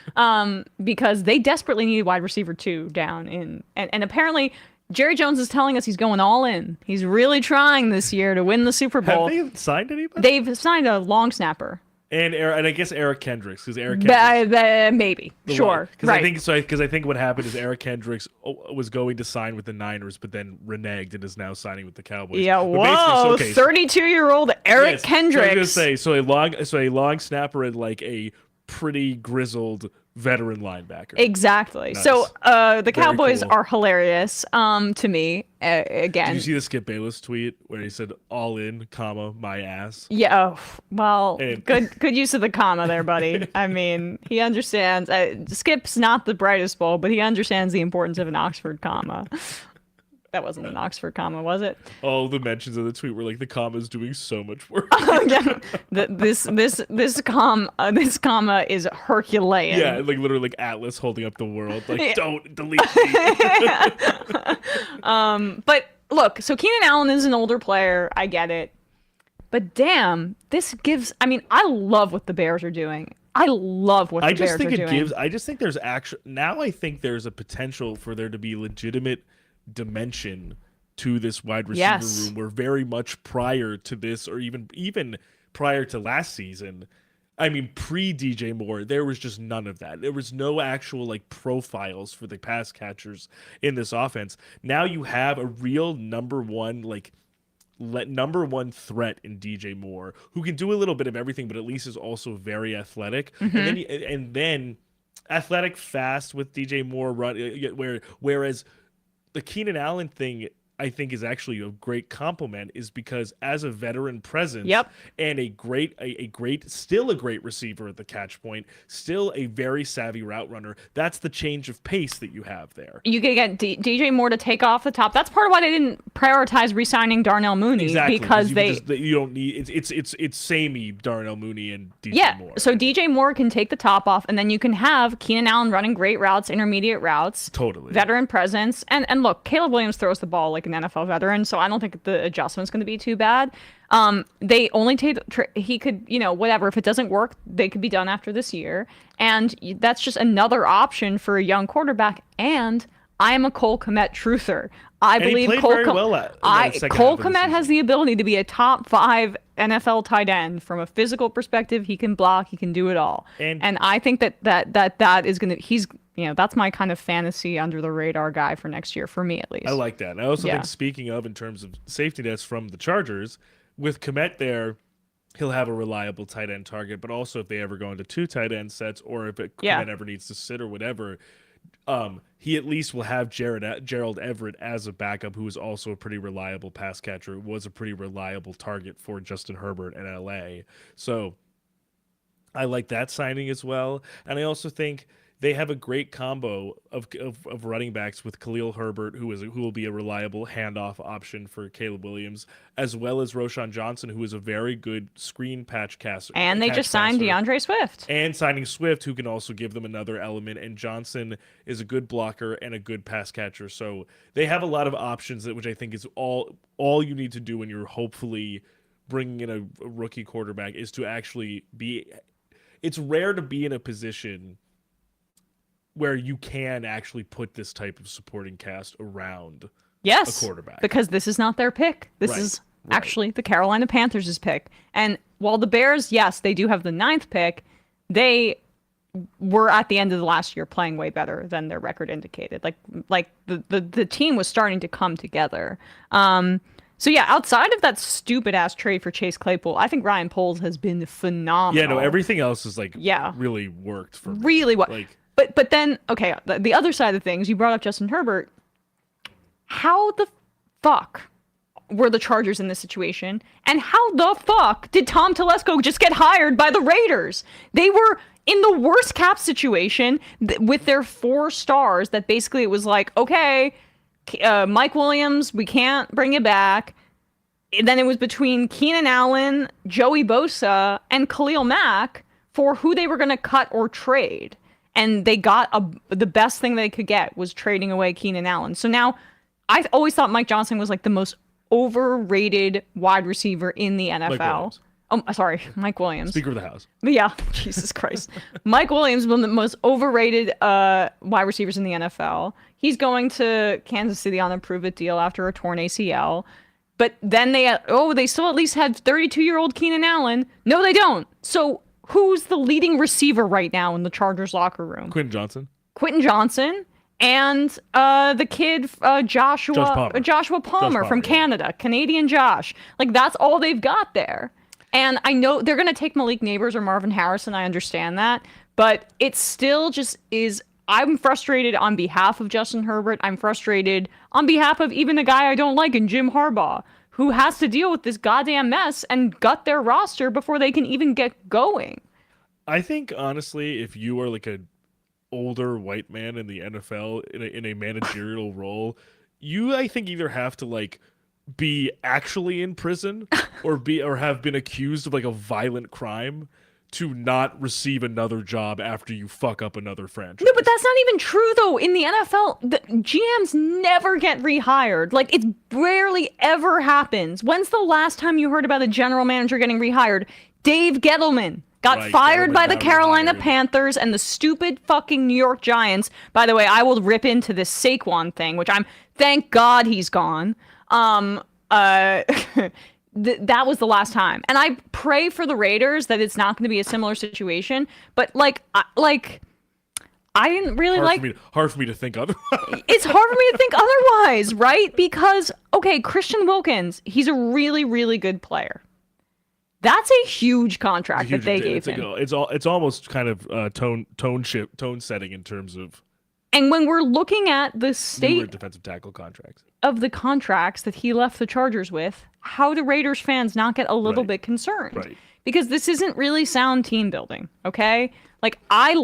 because they desperately needed wide receiver 2 down in. And apparently Jerry Jones is telling us he's going all in. He's really trying this year to win the Super Bowl. Have they signed anybody? They've signed a long snapper. And I guess Eric Kendricks, because Eric Kendricks maybe, sure, right. I think what happened is Eric Kendricks was going to sign with the Niners, but then reneged and is now signing with the Cowboys. Yeah, whoa, 32-year-old Eric Kendricks. I was gonna say, so a long snapper and like a pretty grizzled veteran linebacker. Exactly. Nice. So the Cowboys are hilarious to me. Again, did you see the Skip Bayless tweet where he said "all in, comma my ass"? Yeah. Well, good use of the comma there, buddy. I mean, he understands. Skip's not the brightest bulb, but he understands the importance of an Oxford comma. That wasn't an Oxford comma, was it? All the mentions of the tweet were like the comma's doing so much work. Yeah. This comma is Herculean. Yeah, like literally like Atlas holding up the world. Like, don't delete me. But look, so Keenan Allen is an older player. I get it. But damn, this gives. I mean, I love what the Bears are doing. I love what the Bears are doing. I just think there's actually now. I think there's a potential for there to be legitimate dimension to this wide receiver room where very much prior to this or even prior to last season, I mean pre DJ Moore, there was just none of that. There was no actual like profiles for the pass catchers in this offense. Now you have a real number one threat in DJ Moore who can do a little bit of everything but at least is also very athletic. And then athletic fast with DJ Moore whereas the Keenan Allen thing, I think, is actually a great compliment, is because as a veteran presence and still a great receiver at the catch point, still a very savvy route runner, that's the change of pace that you have there. You can get DJ Moore to take off the top. That's part of why they didn't prioritize re-signing Darnell Mooney. Exactly, because you don't need it's samey Darnell Mooney and DJ Moore. So DJ Moore can take the top off, and then you can have Keenan Allen running great routes, intermediate routes, totally veteran presence, and look, Caleb Williams throws the ball like an NFL veteran, so I don't think the adjustment's going to be too bad. They only he could, whatever. If it doesn't work, they could be done after this year, and that's just another option for a young quarterback. And I am a Cole Kmet truther. I believe Cole Kmet has the ability to be a top 5 NFL tight end from a physical perspective. He can block, he can do it all, and I think that is going to that's my kind of fantasy under the radar guy for next year, for me at least. I like that. And I also think, speaking of in terms of safety nets from the Chargers, with Kmet there, he'll have a reliable tight end target. But also if they ever go into 2 tight end sets, or if Kmet ever needs to sit or whatever, he at least will have Gerald Everett as a backup, who is also a pretty reliable pass catcher. Was a pretty reliable target for Justin Herbert in LA. So I like that signing as well. And I also think they have a great combo of running backs with Khalil Herbert, who will be a reliable handoff option for Caleb Williams, as well as Roshan Johnson, who is a very good screen patch caster. And they just signed DeAndre Swift. And signing Swift, who can also give them another element. And Johnson is a good blocker and a good pass catcher. So they have a lot of options, which I think is all you need to do when you're hopefully bringing in a rookie quarterback, is to actually be. It's rare to be in a position where you can actually put this type of supporting cast around a quarterback. Because this is not their pick. This is actually the Carolina Panthers' pick. And while the Bears, they do have the 9th pick, they were at the end of the last year playing way better than their record indicated. Like the team was starting to come together. So outside of that stupid ass trade for Chase Claypool, I think Ryan Poles has been phenomenal. Yeah, no, everything else is really worked for me. Really what? But then, okay, the other side of things, you brought up Justin Herbert. How the fuck were the Chargers in this situation? And how the fuck did Tom Telesco just get hired by the Raiders? They were in the worst cap situation with their 4 stars that basically it was like, okay, Mike Williams, we can't bring it back. And then it was between Keenan Allen, Joey Bosa, and Khalil Mack for who they were going to cut or trade. And they got the best thing they could get was trading away Keenan Allen. So now I've always thought Mike Johnson was like the most overrated wide receiver in the NFL. Oh, sorry, Mike Williams. Speaker of the House. Yeah, Jesus Christ. Mike Williams, one of the most overrated wide receivers in the NFL. He's going to Kansas City on a prove-it deal after a torn ACL. But then they still at least had 32-year-old Keenan Allen. No, they don't. So who's the leading receiver right now in the Chargers locker room? Quentin Johnson and the kid Joshua Palmer from Canada, Canadian Josh. Like, that's all they've got there. And I know they're going to take Malik Neighbors or Marvin Harrison. I understand that. But it still just is. I'm frustrated on behalf of Justin Herbert. I'm frustrated on behalf of even a guy I don't like in Jim Harbaugh, who has to deal with this goddamn mess and gut their roster before they can even get going. I think, honestly, if you are like an older white man in the NFL in a managerial role, you, I think, either have to like be actually in prison or have been accused of like a violent crime to not receive another job after you fuck up another franchise. No, but that's not even true, though. In the NFL, the GMs never get rehired. Like, it rarely ever happens. When's the last time you heard about a general manager getting rehired? Dave Gettleman got fired by the Carolina Panthers and the stupid fucking New York Giants. By the way, I will rip into this Saquon thing, which thank God he's gone. That was the last time. And I pray for the Raiders that it's not going to be a similar situation. But I didn't really hard for me to think otherwise. It's hard for me to think otherwise, right? Because, okay, Christian Wilkins, he's a really, really good player. That's a huge contract that they gave him. It's almost kind of tone setting in terms of. And when we're looking at the state defensive tackle contracts of the contracts that he left the Chargers with, how do Raiders fans not get a little bit concerned? Right. Because this isn't really sound team building, okay? Like, I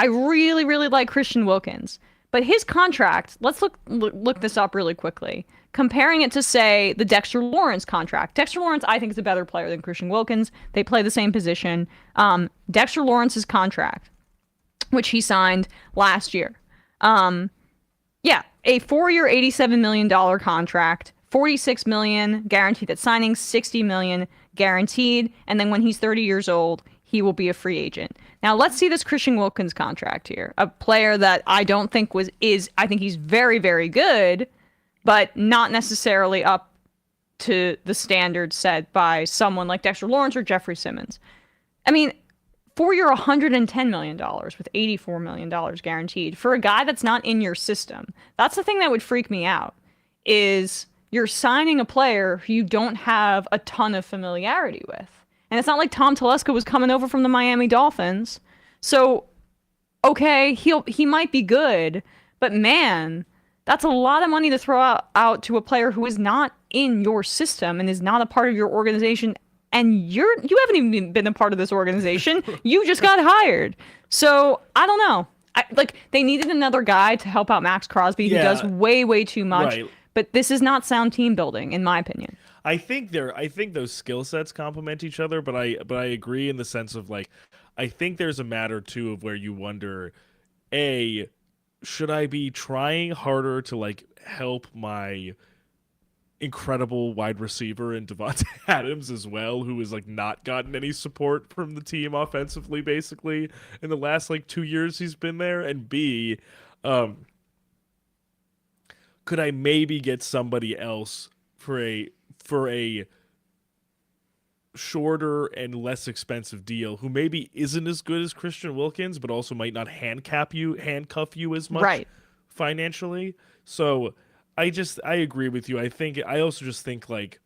really, really like Christian Wilkins, but his contract, let's look this up really quickly. Comparing it to, say, the Dexter Lawrence contract. Dexter Lawrence, I think, is a better player than Christian Wilkins. They play the same position. Dexter Lawrence's contract, which he signed last year. A 4-year, $87 million contract, $46 million guaranteed at signing, $60 million guaranteed, and then when he's 30 years old, he will be a free agent. Now let's see this Christian Wilkins contract here. A player that I don't think I think he's very, very good, but not necessarily up to the standards set by someone like Dexter Lawrence or Jeffrey Simmons. I mean, 4-year, $110 million with $84 million guaranteed for a guy that's not in your system. That's the thing that would freak me out, is you're signing a player who you don't have a ton of familiarity with. And it's not like Tom Telesco was coming over from the Miami Dolphins. So, okay, he might be good, but man, that's a lot of money to throw out to a player who is not in your system and is not a part of your organization. And you haven't even been a part of this organization. You just got hired. So I don't know. They needed another guy to help out Max Crosby, who does way, way too much. Right. But this is not sound team building, in my opinion. I think those skill sets complement each other, but I agree in the sense of like, I think there's a matter too of where you wonder, should I be trying harder to like help my incredible wide receiver in Devontae Adams as well, who has like not gotten any support from the team offensively basically in the last like 2 years he's been there, and B, could I maybe get somebody else for a shorter and less expensive deal who maybe isn't as good as Christian Wilkins but also might not handcuff you as much financially. So I agree with you. I also just think like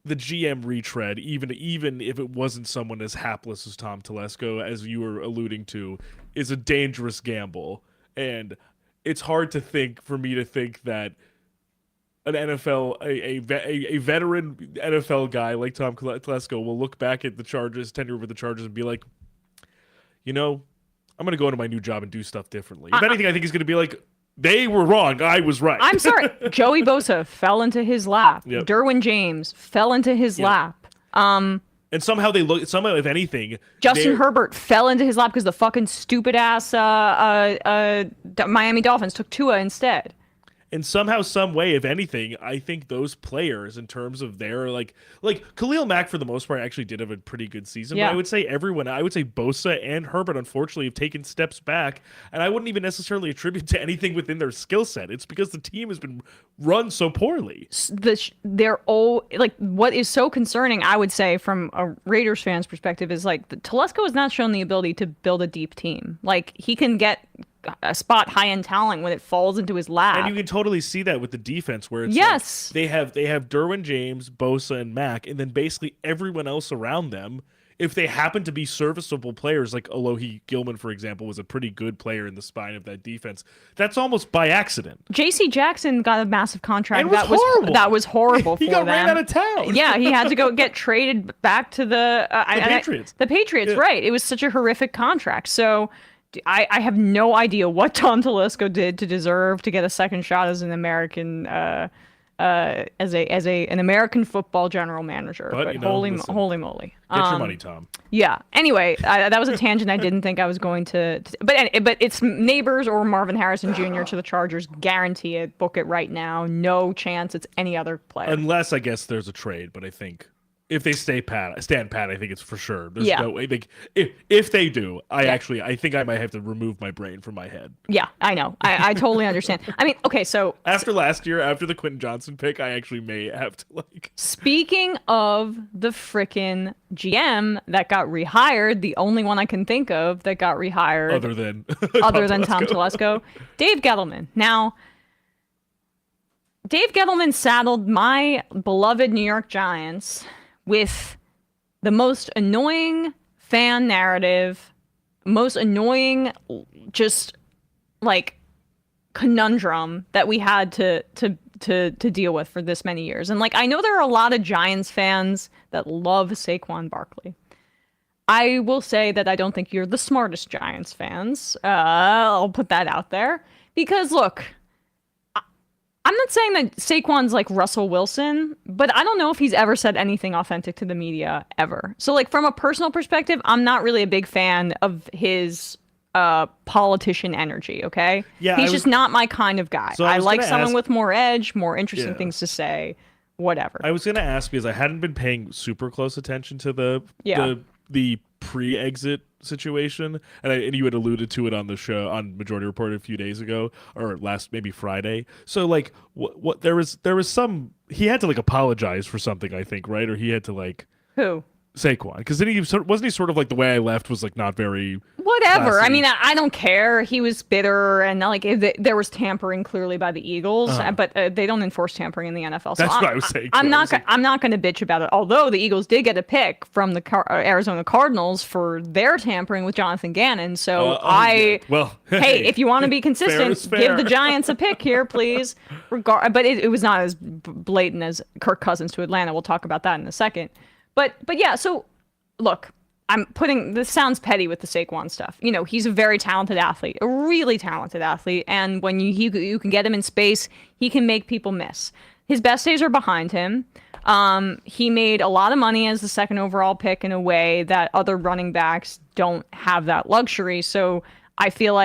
the GM retread, even if it wasn't someone as hapless as Tom Telesco, as you were alluding to, is a dangerous gamble. And it's hard for me to think that an NFL, a veteran NFL guy like Tom Telesco will look back at the Chargers, tenure with the Chargers, and be like, I'm going to go into my new job and do stuff differently. If anything, I think he's going to be like, they were wrong. I was right. I'm sorry. Joey Bosa fell into his lap. Yep. Derwin James fell into his lap. And somehow if anything, Justin Herbert fell into his lap because the fucking stupid ass Miami Dolphins took Tua instead. And somehow, some way, if anything, I think those players, in terms of their like Khalil Mack, for the most part, actually did have a pretty good season. Yeah. But I would say Bosa and Herbert, unfortunately, have taken steps back, and I wouldn't even necessarily attribute to anything within their skill set. It's because the team has been run so poorly. They're all what is so concerning, I would say, from a Raiders fan's perspective, is Telesco has not shown the ability to build a deep team. He can get a spot high-end talent when it falls into his lap. And you can totally see that with the defense, where it's they have Derwin James, Bosa, and Mack, and then basically everyone else around them, if they happen to be serviceable players, like Alohi Gilman, for example, was a pretty good player in the spine of that defense. That's almost by accident. J.C. Jackson got a massive contract. And horrible. That was horrible for them. He got ran out of town. Yeah, he had to go get traded back to the Patriots. The Patriots, yeah. Right. It was such a horrific contract. So I have no idea what Tom Telesco did to deserve to get a second shot as an American as an American football general manager. But holy moly. Get your money, Tom. Yeah. Anyway, that was a tangent I didn't think I was going to but it's Neighbors or Marvin Harrison Jr. to the Chargers. Guarantee it. Book it right now. No chance it's any other player. Unless, I guess, there's a trade, but I think if they stand pat, I think it's for sure. There's no way. If they do, I think I might have to remove my brain from my head. Yeah, I know. I totally understand. I mean, okay, so after last year, after the Quentin Johnson pick, I actually may have to Speaking of the frickin' GM that got rehired, the only one I can think of that got rehired, other than Tom Telesco, Dave Gettleman. Now, Dave Gettleman saddled my beloved New York Giants with the most annoying fan narrative, most annoying conundrum that we had to deal with for this many years. And I know there are a lot of Giants fans that love Saquon Barkley. I will say that I don't think you're the smartest Giants fans. I'll put that out there. Because look, I'm not saying that Saquon's like Russell Wilson, but I don't know if he's ever said anything authentic to the media ever. So from a personal perspective, I'm not really a big fan of his politician energy, okay? Yeah, he's just not my kind of guy. So I like someone with more edge, more interesting things to say, whatever. I was going to ask because I hadn't been paying super close attention to the pre-exit situation, and you had alluded to it on the show on Majority Report a few days ago, or maybe Friday. So what there was some, he had to apologize for something, I think, right? Or he had to who? Saquon, because then wasn't he sort of the way I left was not very whatever. classy. I mean, I don't care. He was bitter, and there was tampering clearly by the Eagles, but they don't enforce tampering in the NFL. So that's what I was saying. I'm not going to bitch about it. Although the Eagles did get a pick from the Arizona Cardinals for their tampering with Jonathan Gannon. So hey, if you want to be consistent, give the Giants a pick here, please. But it was not as blatant as Kirk Cousins to Atlanta. We'll talk about that in a second. But yeah, so look, this sounds petty with the Saquon stuff. He's a very talented athlete, a really talented athlete, and when you can get him in space, he can make people miss. His best days are behind him. He made a lot of money as the second overall pick in a way that other running backs don't have that luxury. So I feel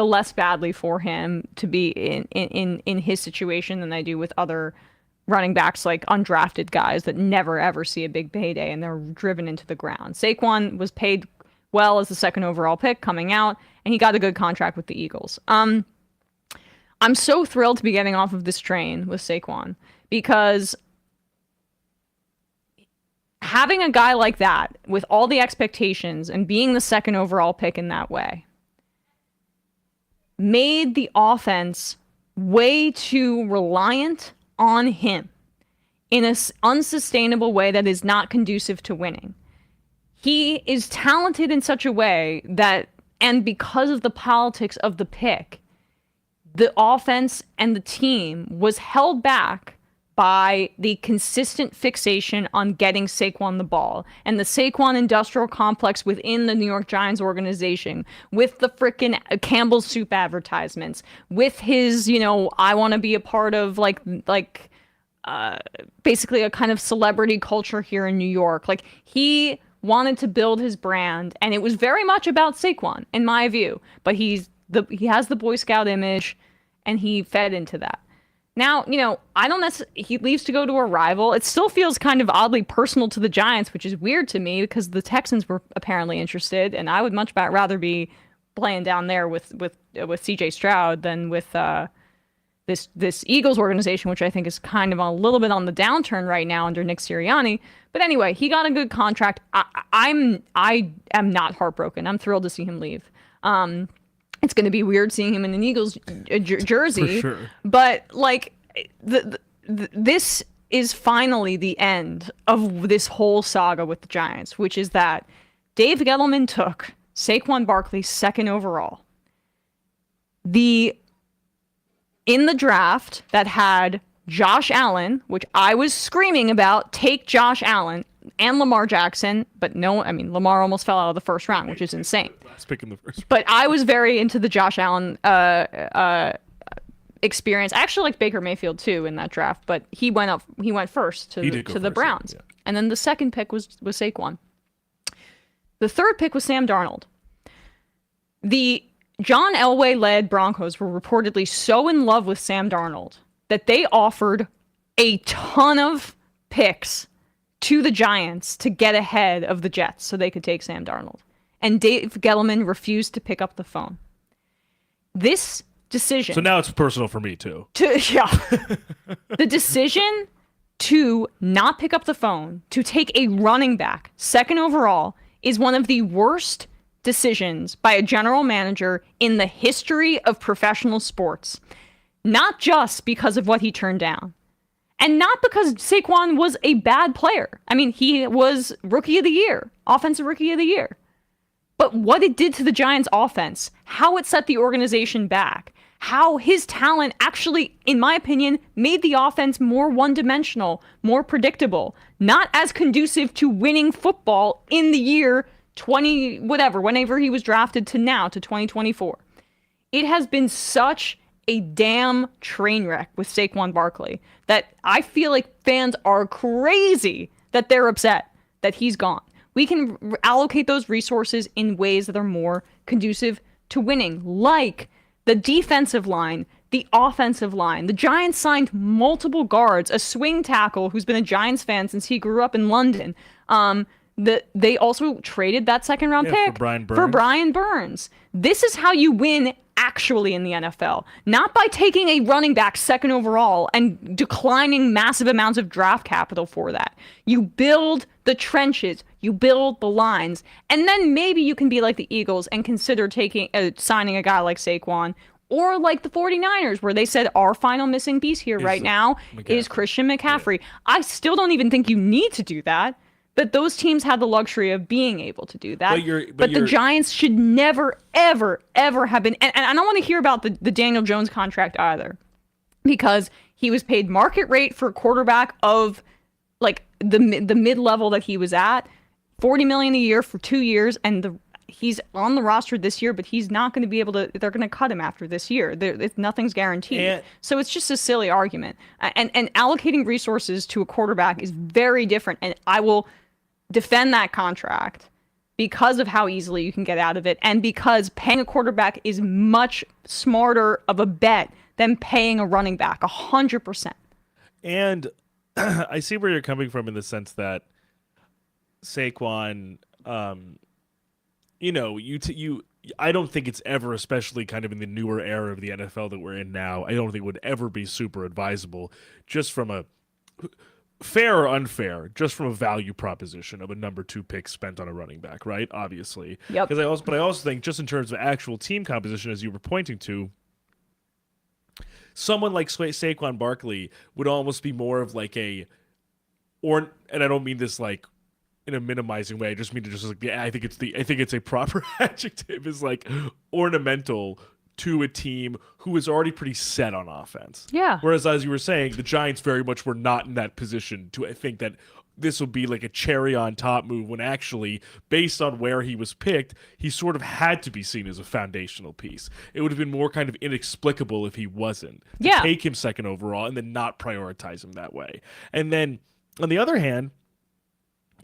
less badly for him to be in his situation than I do with other running backs, undrafted guys that never ever see a big payday and they're driven into the ground. Saquon was paid well as the second overall pick coming out, and he got a good contract with the Eagles. I'm so thrilled to be getting off of this train with Saquon, because having a guy like that with all the expectations and being the second overall pick in that way made the offense way too reliant on him. in an unsustainable way that is not conducive to winning. He is talented in such a way that, and because of the politics of the pick, the offense and the team was held back by the consistent fixation on getting Saquon the ball and the Saquon industrial complex within the New York Giants organization, with the frickin' Campbell's soup advertisements, with his, I want to be a part of basically a kind of celebrity culture here in New York. Like, he wanted to build his brand, and it was very much about Saquon, in my view. But he has the Boy Scout image, and he fed into that. Now, I don't necessarily, he leaves to go to a rival. It still feels kind of oddly personal to the Giants, which is weird to me because the Texans were apparently interested, and I would much rather be playing down there with CJ Stroud than with this Eagles organization, which I think is kind of a little bit on the downturn right now under Nick Sirianni. But anyway, he got a good contract. I am not heartbroken. I'm thrilled to see him leave. It's going to be weird seeing him in an Eagles jersey. For sure. But this is finally the end of this whole saga with the Giants, which is that Dave Gettleman took Saquon Barkley 2nd overall. In the draft that had Josh Allen, which I was screaming about, take Josh Allen, and Lamar Jackson, but no, Lamar almost fell out of the first round, which is insane. Last pick in the first round. But I was very into the Josh Allen experience. I actually liked Baker Mayfield too in that draft, but he went first to the Browns. Yeah. And then the second pick was Saquon. The third pick was Sam Darnold. The John Elway-led Broncos were reportedly so in love with Sam Darnold that they offered a ton of picks to the Giants to get ahead of the Jets so they could take Sam Darnold. And Dave Gettleman refused to pick up the phone. This decision... So now it's personal for me, too. The decision to not pick up the phone, to take a running back 2nd overall, is one of the worst decisions by a general manager in the history of professional sports. Not just because of what he turned down. And not because Saquon was a bad player. He was Rookie of the Year, Offensive Rookie of the Year. But what it did to the Giants' offense, how it set the organization back, how his talent actually, in my opinion, made the offense more one-dimensional, more predictable, not as conducive to winning football in the year whenever he was drafted to now, to 2024. It has been such a damn train wreck with Saquon Barkley that I feel like fans are crazy that they're upset that he's gone. We can allocate those resources in ways that are more conducive to winning, like the defensive line, the offensive line. The Giants signed multiple guards, a swing tackle who's been a Giants fan since he grew up in London. They also traded that 2nd round pick for Brian Burns. This is how you win actually in the NFL. Not by taking a running back 2nd overall and declining massive amounts of draft capital for that. You build the trenches, you build the lines, and then maybe you can be like the Eagles and consider signing a guy like Saquon, or like the 49ers, where they said our final missing piece here right now is Christian McCaffrey. Yeah. I still don't even think you need to do that. But those teams had the luxury of being able to do that. But the Giants should never, ever, ever have been. And I don't want to hear about the Daniel Jones contract either, because he was paid market rate for a quarterback of the mid-level that he was at, $40 million a year for 2 years, and he's on the roster this year, but he's not going to be able to. They're going to cut him after this year. Nothing's guaranteed. So it's just a silly argument. And allocating resources to a quarterback is very different. And I will defend that contract because of how easily you can get out of it, and because paying a quarterback is much smarter of a bet than paying a running back, 100%. And I see where you're coming from in the sense that Saquon, I don't think it's ever, especially kind of in the newer era of the NFL that we're in now, I don't think it would ever be super advisable, just from a fair or unfair, just from a value proposition of a number 2 pick spent on a running back, right? Obviously. Yep. But I also think, just in terms of actual team composition, as you were pointing to, someone like Saquon Barkley would almost be more of like a and I don't mean this like in a minimizing way. I just mean to just like I think it's a proper adjective is like ornamental to a team who is already pretty set on offense. Yeah. Whereas, as you were saying, the Giants very much were not in that position to think that this will be like a cherry on top move when actually, based on where he was picked, he sort of had to be seen as a foundational piece. It would have been more kind of inexplicable if he wasn't. To take him second overall and then not prioritize him that way. And then, on the other hand,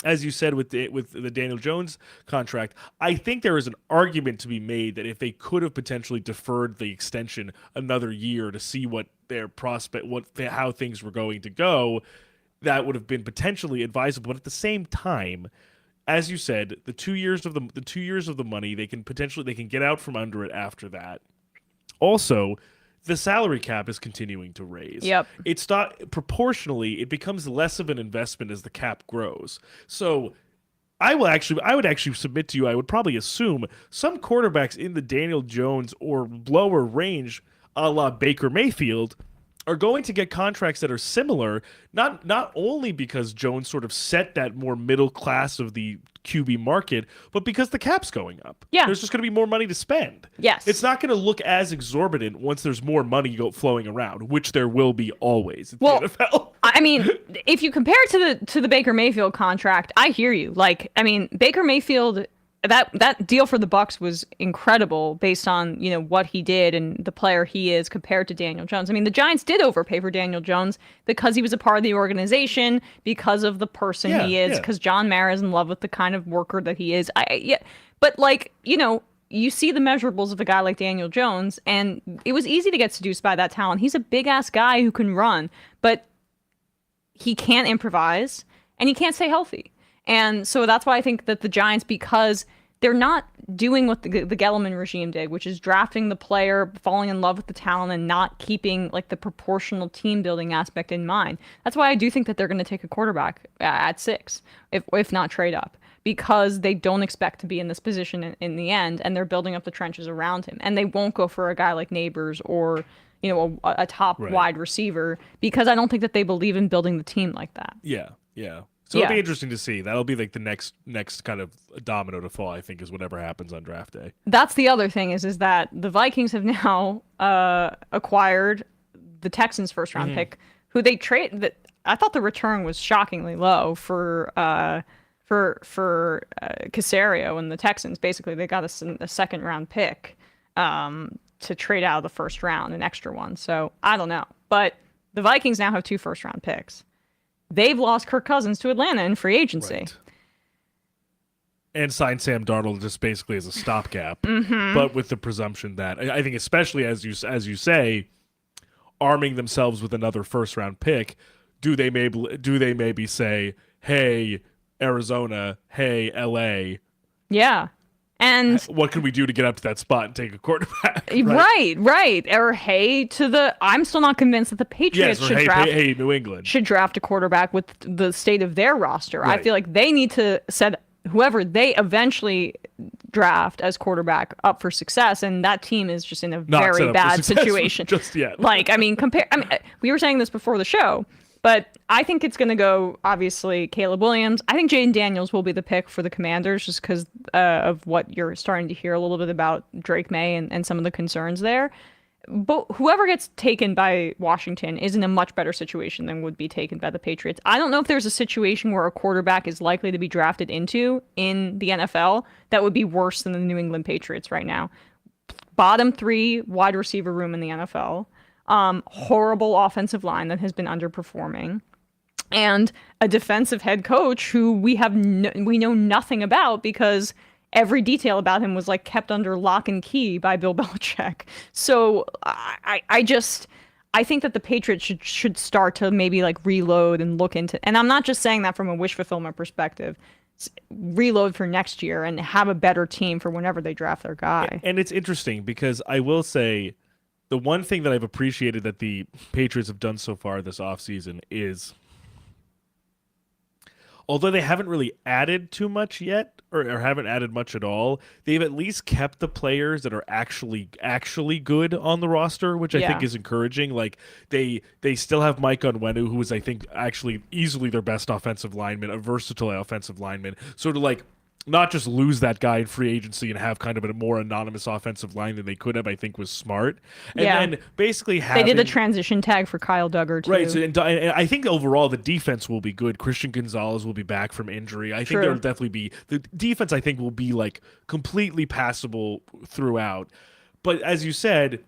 as you said with the Daniel Jones contract, I think there is an argument to be made that if they could have potentially deferred the extension another year to see what their how things were going to go, that would have been potentially advisable. But at the same time, as you said, the 2 years of the money, they can get out from under it after that. Also, the salary cap is continuing to raise. Yep. It's not proportionally, it becomes less of an investment as the cap grows. So I would actually submit to you, I would probably assume some quarterbacks in the Daniel Jones or lower range, a la Baker Mayfield, are going to get contracts that are similar, not only because Jones sort of set that more middle class of the QB market, but because the cap's going up. Yeah. There's just going to be more money to spend. Yes. It's not going to look as exorbitant once there's more money flowing around, which there will be always in the NFL. I mean, if you compare it to the Baker Mayfield contract, I hear you. Like, I mean, Baker Mayfield, that deal for the Bucs was incredible based on, what he did and the player he is compared to Daniel Jones. I mean, the Giants did overpay for Daniel Jones because he was a part of the organization, because of the person he is, because John Mara is in love with the kind of worker that he is. But like, you see the measurables of a guy like Daniel Jones, and it was easy to get seduced by that talent. He's a big-ass guy who can run, but he can't improvise, and he can't stay healthy. And so that's why I think that the Giants, because they're not doing what the Gettleman regime did, which is drafting the player, falling in love with the talent, and not keeping like the proportional team building aspect in mind. That's why I do think that they're going to take a quarterback at 6, if not trade up, because they don't expect to be in this position in the end, and they're building up the trenches around him. And they won't go for a guy like Neighbors or a top wide receiver, because I don't think that they believe in building the team like that. Yeah. So it'll be interesting to see. That'll be like the next kind of domino to fall, I think, is whatever happens on draft day. That's the other thing is that the Vikings have now acquired the Texans' first round pick, who they trade. That I thought the return was shockingly low for Caserio and the Texans. Basically, they got a second round pick to trade out of the first round, an extra one. So I don't know, but the Vikings now have 2 first round picks. They've lost Kirk Cousins to Atlanta in free agency. Right. And signed Sam Darnold just basically as a stopgap, but with the presumption that, I think especially as you say, arming themselves with another first-round pick, do they maybe say, hey, Arizona, hey, LA. Yeah. And what can we do to get up to that spot and take a quarterback? Right. Or hey to I'm still not convinced that the Patriots hey, New England should draft a quarterback with the state of their roster. Right. I feel like they need to set whoever they eventually draft as quarterback up for success, and that team is just in a very bad situation just yet. We were saying this before the show. But I think it's going to go, obviously, Caleb Williams. I think Jayden Daniels will be the pick for the Commanders just because of what you're starting to hear a little bit about Drake May and some of the concerns there. But whoever gets taken by Washington is in a much better situation than would be taken by the Patriots. I don't know if there's a situation where a quarterback is likely to be drafted into in the NFL that would be worse than the New England Patriots right now. Bottom 3 wide receiver room in the NFL. Horrible offensive line that has been underperforming, and a defensive head coach who we know nothing about because every detail about him was like kept under lock and key by Bill Belichick. So I think that the Patriots should start to maybe like reload and look into, and I'm not just saying that from a wish fulfillment perspective, reload for next year and have a better team for whenever they draft their guy. And it's interesting because I will say, the one thing that I've appreciated that the Patriots have done so far this offseason is, although they haven't really added too much yet, or haven't added much at all, they've at least kept the players that are actually good on the roster, which I think is encouraging. Like they still have Mike Onwenu, who is, I think, actually easily their best offensive lineman, a versatile offensive lineman. So to like not just lose that guy in free agency and have kind of a more anonymous offensive line than they could have, I think was smart. And then basically they did the transition tag for Kyle Duggar too. Right, so, and I think overall the defense will be good. Christian Gonzalez will be back from injury. I think there'll definitely be the defense. I think will be like completely passable throughout. But as you said,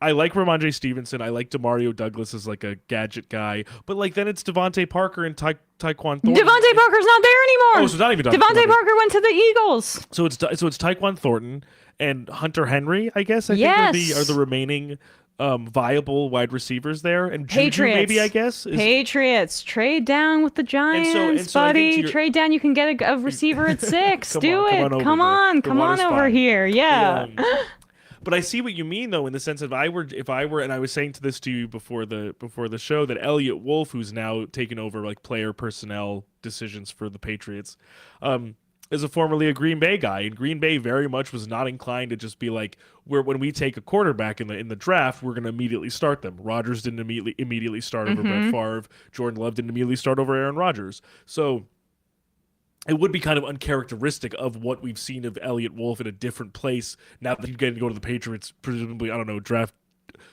I like Ramondre Stevenson. I like Demario Douglas as like a gadget guy. But like then it's Devontae Parker and Tyquan Thornton. Devontae Parker's not there anymore. Oh, so it's not even Devontae Parker went to the Eagles. So it's Tyquan Thornton and Hunter Henry, I guess. I think are the remaining viable wide receivers there. And Juju, maybe, I guess. Patriots. Trade down with the Giants, buddy. Trade down. You can get a receiver at 6. Do it. Come on over here. Yeah. But I see what you mean, though, in the sense of if I were, and I was saying to this to you before the show, that Elliot Wolf, who's now taken over like player personnel decisions for the Patriots, is a formerly a Green Bay guy, and Green Bay very much was not inclined to just be like, when we take a quarterback in the draft, we're going to immediately start them. Rodgers didn't immediately start over Brett Favre. Jordan Love didn't immediately start over Aaron Rodgers. So it would be kind of uncharacteristic of what we've seen of Elliot Wolf in a different place now that he's getting to go to the Patriots, presumably, I don't know, draft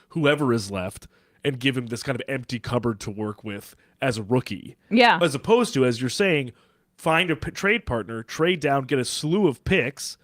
whoever is left and give him this kind of empty cupboard to work with as a rookie. Yeah. As opposed to, as you're saying, find a trade partner, trade down, get a slew of picks,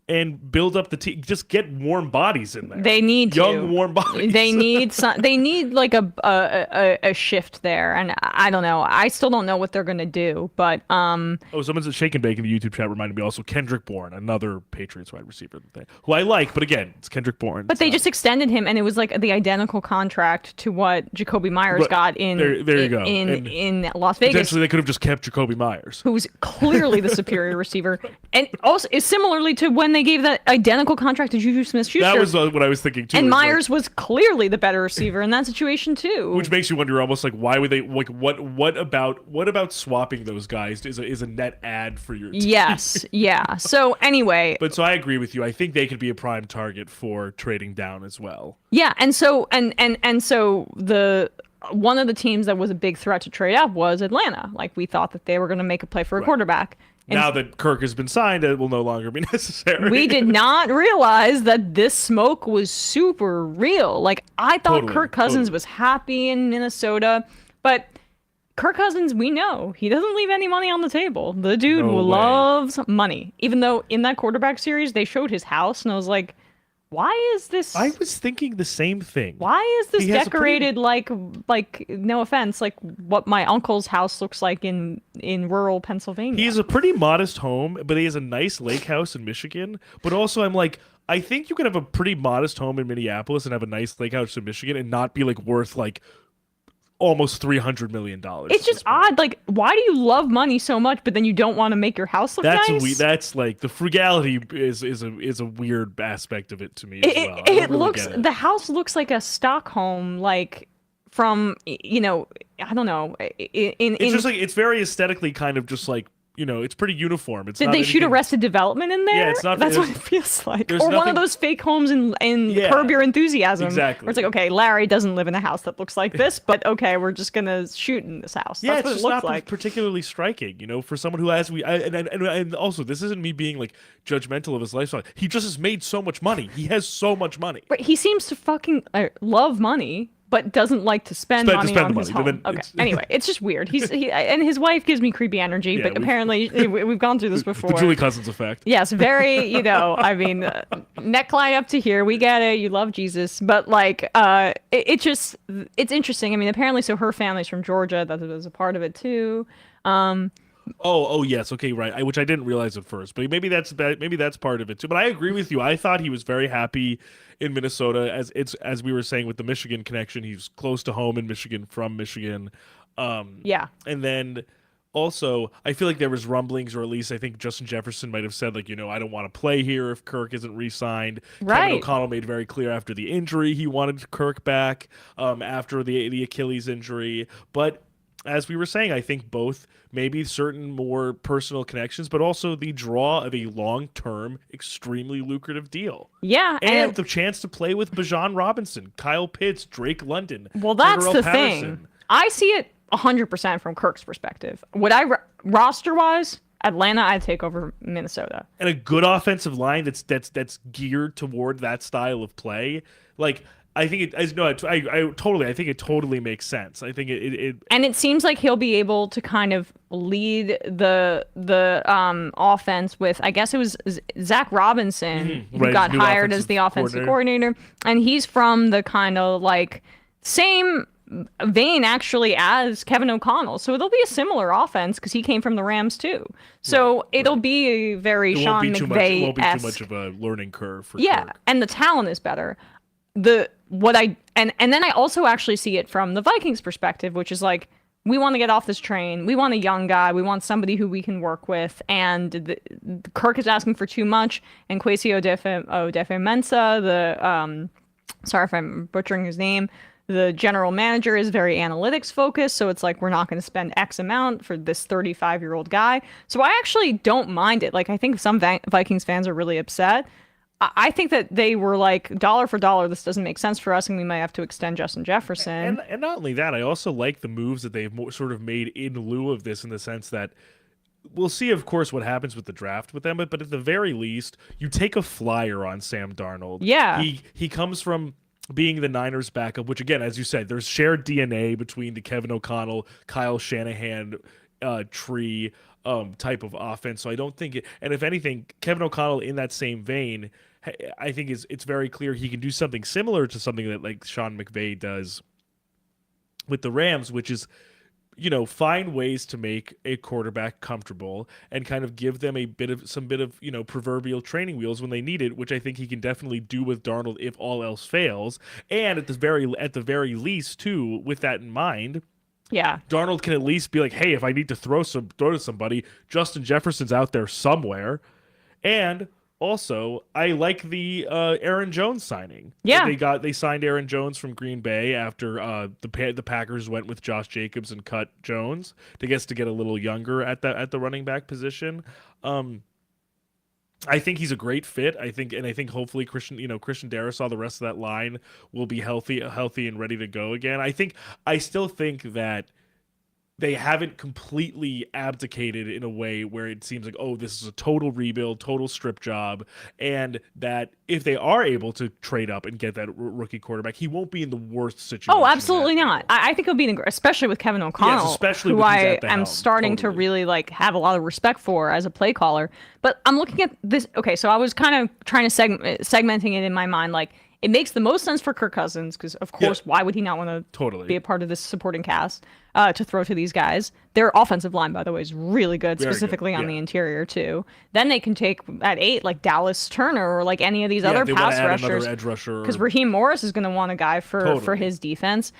and build up the team. Just get warm bodies in there. They need young warm bodies. They need They need like a shift there, and I don't know. I still don't know what they're gonna do. But someone's at Shake and Bake in the YouTube chat reminded me also Kendrick Bourne, another Patriots wide receiver who I like, but again, it's Kendrick Bourne. But they just extended him, and it was like the identical contract to what Jacoby Myers got in. There you go. In Las Vegas. Potentially, they could have just kept Jacoby Myers, who's clearly the superior receiver, and also is similarly to when they gave that identical contract to Juju Smith-Schuster. That was what I was thinking too. And Myers was clearly the better receiver in that situation too. Which makes you wonder, almost like, why would they like what about swapping those guys is a net add for your team? Yes, yeah. So anyway, so I agree with you. I think they could be a prime target for trading down as well. Yeah, and so the one of the teams that was a big threat to trade up was Atlanta. Like we thought that they were going to make a play for a quarterback. And now that Kirk has been signed, it will no longer be necessary. We did not realize that this smoke was super real. Like, I thought Kirk Cousins was happy in Minnesota, but Kirk Cousins, we know, he doesn't leave any money on the table. The dude loves money. Even though in that quarterback series, they showed his house, and I was like, why is this? I was thinking the same thing. Why is this decorated like no offense, like what my uncle's house looks like in rural Pennsylvania? He has a pretty modest home, but he has a nice lake house in Michigan. But also, I'm like, I think you can have a pretty modest home in Minneapolis and have a nice lake house in Michigan and not be like worth like almost $300 million. It's just odd. Like, why do you love money so much, but then you don't want to make your house look nice? That's like the frugality is a weird aspect of it to me as well. It looks the house looks like a Stockholm, like from I don't know. It's just like it's very aesthetically kind of just like. It's pretty uniform. Did they shoot Arrested Development in there? Yeah, it's not. That's what it feels like. Or one of those fake homes in Curb Your Enthusiasm. Exactly. Where it's like, okay, Larry doesn't live in a house that looks like this, but okay, we're just gonna shoot in this house. Yeah, That's it's what just looks not like. particularly striking, for someone who has and also this isn't me being like judgmental of his lifestyle. He just has made so much money. He has so much money. But he seems to fucking love money, but doesn't like to spend money on his home. Okay. Anyway, it's just weird. And his wife gives me creepy energy, but apparently we've gone through this before. The Julie Cousins effect. Yes, very, neckline up to here. We get it. You love Jesus. But like, it's interesting. I mean, apparently, so her family's from Georgia. That was a part of it too. Oh yes, okay, right. Which I didn't realize at first, but maybe that's part of it too. But I agree with you. I thought he was very happy in Minnesota, as we were saying with the Michigan connection. He's close to home in Michigan, from Michigan. Yeah, and then also I feel like there was rumblings, or at least I think Justin Jefferson might have said, like, I don't want to play here if Kirk isn't re-signed. Right. Kevin O'Connell made very clear after the injury he wanted Kirk back after the Achilles injury, but. as we were saying, I think both maybe certain more personal connections, but also the draw of a long-term, extremely lucrative deal. Yeah. And the chance to play with Bijan Robinson, Kyle Pitts, Drake London. Well, that's Cordarrelle the Patterson. thing. I see it 100% from Kirk's perspective. Would I roster-wise, Atlanta, I'd take over Minnesota. And a good offensive line that's geared toward that style of play. Like, I think I think it totally makes sense. I think it and it seems like he'll be able to kind of lead the offense with, I guess it was Zach Robinson who got hired as the offensive coordinator, and he's from the kind of like same vein actually as Kevin O'Connell, so it'll be a similar offense because he came from the Rams too. So it'll be a very Sean McVay-esque. It won't be too much of a learning curve for Kirk. And the talent is better. And then I also actually see it from the Vikings perspective, which is like, we want to get off this train. We want a young guy. We want somebody who we can work with. And Kirk is asking for too much. And Kwesi Odefe-Mensah, sorry if I'm butchering his name, the general manager, is very analytics focused. So it's like, we're not going to spend X amount for this 35-year-old guy. So I actually don't mind it. Like, I think some Vikings fans are really upset. I think that they were like, dollar for dollar, this doesn't make sense for us, and we might have to extend Justin Jefferson. And not only that, I also like the moves that they've sort of made in lieu of this, in the sense that we'll see, of course, what happens with the draft with them, but at the very least, you take a flyer on Sam Darnold. Yeah. He comes from being the Niners backup, which, again, as you said, there's shared DNA between the Kevin O'Connell, Kyle Shanahan tree type of offense. So I don't think it, and if anything, Kevin O'Connell in that same vein, I think it's very clear he can do something similar to something that like Sean McVay does with the Rams, which is, find ways to make a quarterback comfortable and kind of give them some bit of proverbial training wheels when they need it, which I think he can definitely do with Darnold if all else fails. And at the very least, too, with that in mind, yeah, Darnold can at least be like, hey, if I need to throw to somebody, Justin Jefferson's out there somewhere. And also, I like the Aaron Jones signing. Yeah, they signed Aaron Jones from Green Bay after the Packers went with Josh Jacobs and cut Jones to get a little younger at the running back position. I think he's a great fit. I think hopefully Christian Darrisaw, the rest of that line will be healthy and ready to go again. I still think that they haven't completely abdicated in a way where it seems like, oh, this is a total rebuild, total strip job, and that if they are able to trade up and get that rookie quarterback, he won't be in the worst situation. Oh, absolutely not. I think he'll be, especially with Kevin O'Connell, especially who I am starting to really like have a lot of respect for as a play caller. But I'm looking at this. Okay, so I was kind of trying to segmenting it in my mind, like, it makes the most sense for Kirk Cousins because, of course, why would he not want to be a part of this supporting cast to throw to these guys? Their offensive line, by the way, is really good, specifically on the interior, too. Then they can take at 8, like Dallas Turner or like any of these other pass rushers. Edge rusher. Because Raheem Morris is going to want a guy for his defense.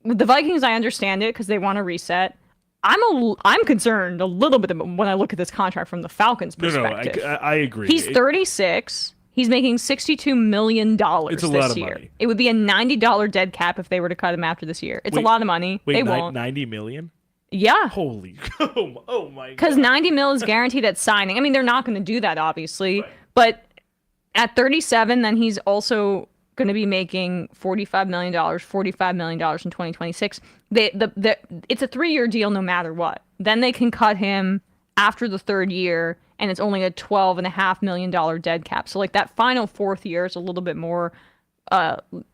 With the Vikings, I understand it because they want to reset. I'm concerned a little bit when I look at this contract from the Falcons' perspective. No, I agree. He's 36. He's making $62 million this year. Money. It would be a $90 dead cap if they were to cut him after this year. It's a lot of money. They won't. $90 million? Yeah. Holy, oh my God. Because $90 million is guaranteed at signing. I mean, they're not going to do that, obviously. Right. But at 37, then he's also going to be making $45 million in 2026. It's a 3-year deal no matter what. Then they can cut him after the 3rd year, and it's only a $12.5 million dead cap. So like that final 4th year is a little bit more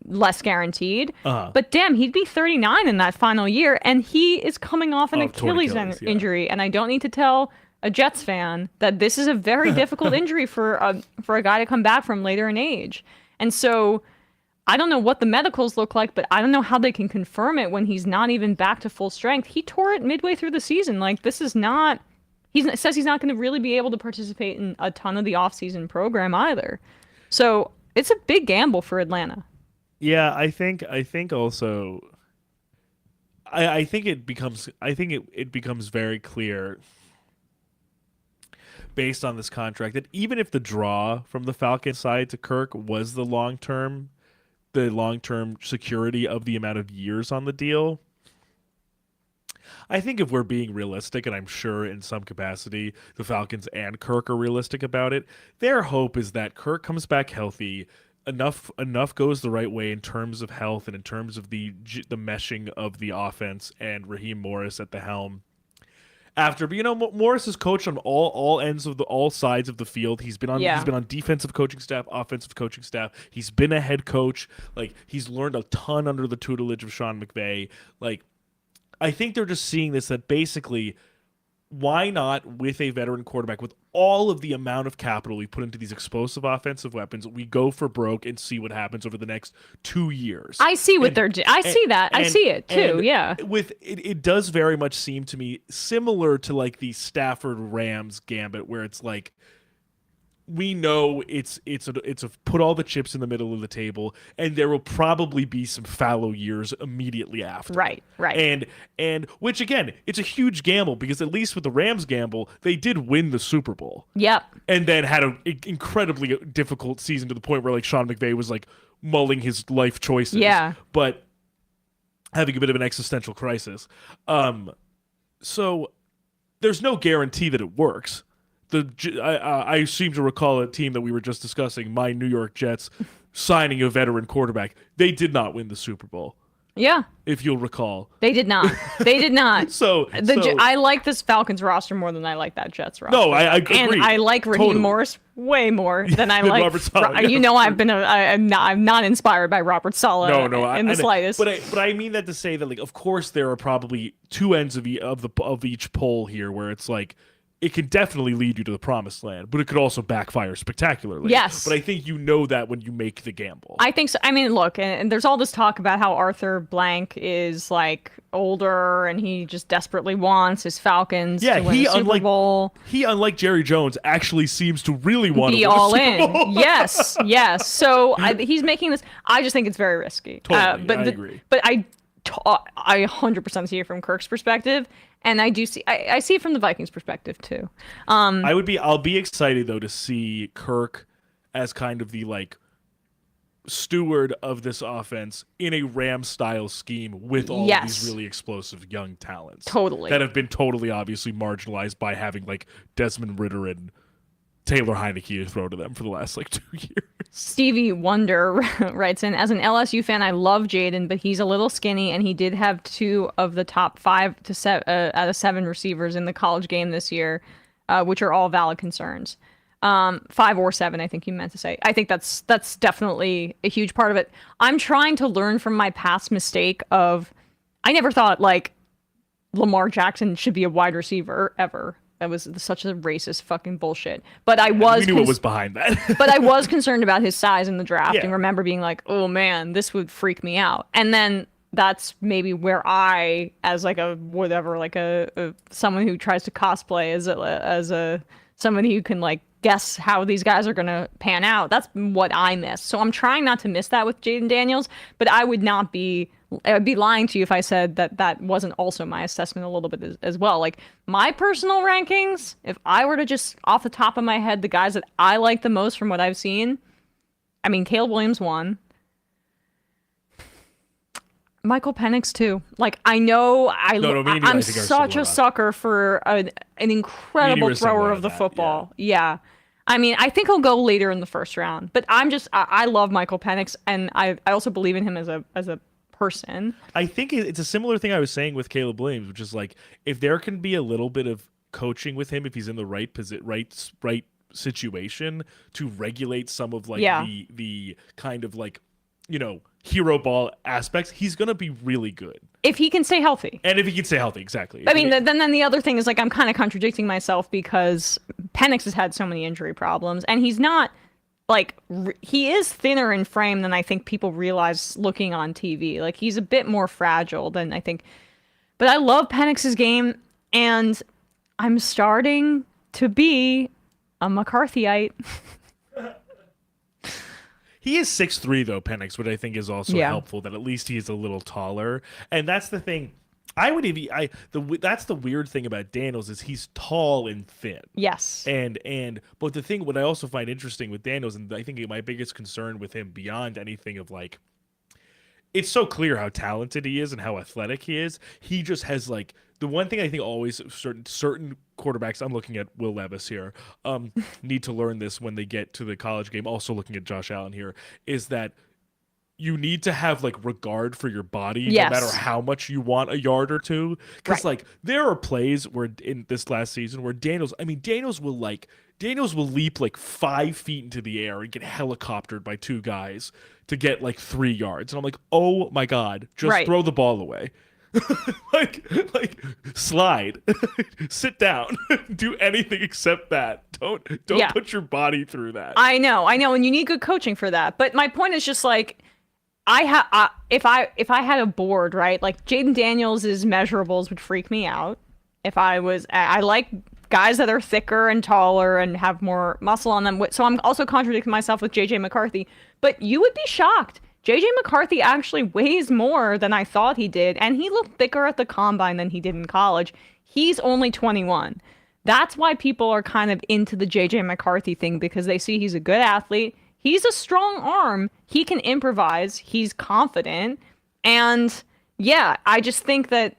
less guaranteed. But damn, he'd be 39 in that final year, and he is coming off an Achilles injury. And I don't need to tell a Jets fan that this is a very difficult injury for a guy to come back from later in age. And so I don't know what the medicals look like, but I don't know how they can confirm it when he's not even back to full strength. He tore it midway through the season. Like, this is not... He says he's not going to really be able to participate in a ton of the offseason program either. So it's a big gamble for Atlanta. Yeah, I think also... I think it becomes very clear based on this contract that even if the draw from the Falcons side to Kirk was the long-term security of the amount of years on the deal, I think if we're being realistic, and I'm sure in some capacity the Falcons and Kirk are realistic about it, their hope is that Kirk comes back healthy. Enough goes the right way in terms of health and in terms of the meshing of the offense and Raheem Morris at the helm. After, Morris has coached on all ends of all sides of the field. He's been on defensive coaching staff, offensive coaching staff. He's been a head coach. Like, he's learned a ton under the tutelage of Sean McVay. Like, I think they're just seeing this, that basically, why not, with a veteran quarterback, with all of the amount of capital we put into these explosive offensive weapons, we go for broke and see what happens over the next 2 years. I see what they're doing. I see it too. Yeah. With it does very much seem to me similar to like the Stafford Rams gambit, where it's like, we know it's a put all the chips in the middle of the table, and there will probably be some fallow years immediately after. Right. And which, again, it's a huge gamble, because at least with the Rams gamble, they did win the Super Bowl. Yep. And then had an incredibly difficult season, to the point where like Sean McVay was like mulling his life choices. Yeah. But having a bit of an existential crisis. So there's no guarantee that it works. I seem to recall a team that we were just discussing, my New York Jets, signing a veteran quarterback. They did not win the Super Bowl. Yeah. If you'll recall. They did not. They did not. I like this Falcons roster more than I like that Jets roster. No, I agree. And I like Raheem Morris way more than I like Robert Saleh. I'm not inspired by Robert Saleh in the slightest. But I mean that to say that, like, of course there are probably two ends of each pole here, where it's like, it can definitely lead you to the promised land, but it could also backfire spectacularly. Yes. But I think that when you make the gamble. I think so. I mean, look, and there's all this talk about how Arthur Blank is like older and he just desperately wants his Falcons to win the Super Bowl. He, unlike Jerry Jones, actually seems to really want to be win all the Super Bowl. in. Yes. So he's making this. I just think it's very risky. Totally, I agree. But I 100% see it from Kirk's perspective. And I do see, I see it from the Vikings' perspective too. I'll be excited though to see Kirk as kind of the like steward of this offense in a Ram-style scheme with all of these really explosive young talents. Totally. That have been totally obviously marginalized by having like Desmond Ridder and Taylor Heineke to throw to them for the last like 2 years. Stevie Wonder writes in, as an LSU fan, I love Jayden, but he's a little skinny, and he did have 2 of the top 5 out of 7 receivers in the college game this year, which are all valid concerns. 5 or 7, I think you meant to say. I think that's definitely a huge part of it. I'm trying to learn from my past mistake of, I never thought like Lamar Jackson should be a wide receiver ever. That was such a racist fucking bullshit. But I was. We knew what was behind that. But I was concerned about his size in the draft, and remember being like, "Oh man, this would freak me out." And then that's maybe where I, as like a whatever, like a someone who tries to cosplay as a somebody who can like guess how these guys are gonna pan out. That's what I miss. So I'm trying not to miss that with Jayden Daniels. But I would be lying to you if I said that wasn't also my assessment a little bit as well. Like, my personal rankings, if I were to just off the top of my head, the guys that I like the most from what I've seen, I mean, Caleb Williams 1. Michael Penix 2. Like, I know I'm such a sucker for an incredible thrower of the football. Yeah. I mean, I think he'll go later in the first round, but I love Michael Penix, and I also believe in him as a person. I think it's a similar thing I was saying with Caleb Williams, which is like, if there can be a little bit of coaching with him, if he's in the right situation to regulate some of like the kind of like, hero ball aspects, he's gonna be really good if he can stay healthy. And if he can stay healthy, exactly. I mean, then the other thing is, like, I'm kind of contradicting myself because Penix has had so many injury problems, and he's not. Like, he is thinner in frame than I think people realize looking on TV. Like, he's a bit more fragile than I think. But I love Penix's game, and I'm starting to be a McCarthyite. He is 6'3", though, Penix, which I think is also helpful, that at least he is a little taller. And that's the thing. That's the weird thing about Daniels is he's tall and thin. Yes. But the thing, what I also find interesting with Daniels, and I think my biggest concern with him beyond anything of like, it's so clear how talented he is and how athletic he is. He just has like the one thing I think always certain quarterbacks, I'm looking at Will Levis here, need to learn this when they get to the college game. Also looking at Josh Allen here, is that you need to have like regard for your body, no matter how much you want a yard or two. Because like there are plays where in this last season where Daniels will leap like 5 feet into the air and get helicoptered by 2 guys to get like 3 yards, and I'm like, oh my god, just throw the ball away. like slide, sit down, do anything except that. Don't put your body through that. I know, and you need good coaching for that. But my point is just like, if I had a board, right, like Jayden Daniels' measurables would freak me out. I like guys that are thicker and taller and have more muscle on them. So I'm also contradicting myself with JJ McCarthy. But you would be shocked. JJ McCarthy actually weighs more than I thought he did, and he looked thicker at the combine than he did in college. He's only 21. That's why people are kind of into the JJ McCarthy thing, because they see he's a good athlete. He's a strong arm. He can improvise. He's confident. And yeah, I just think that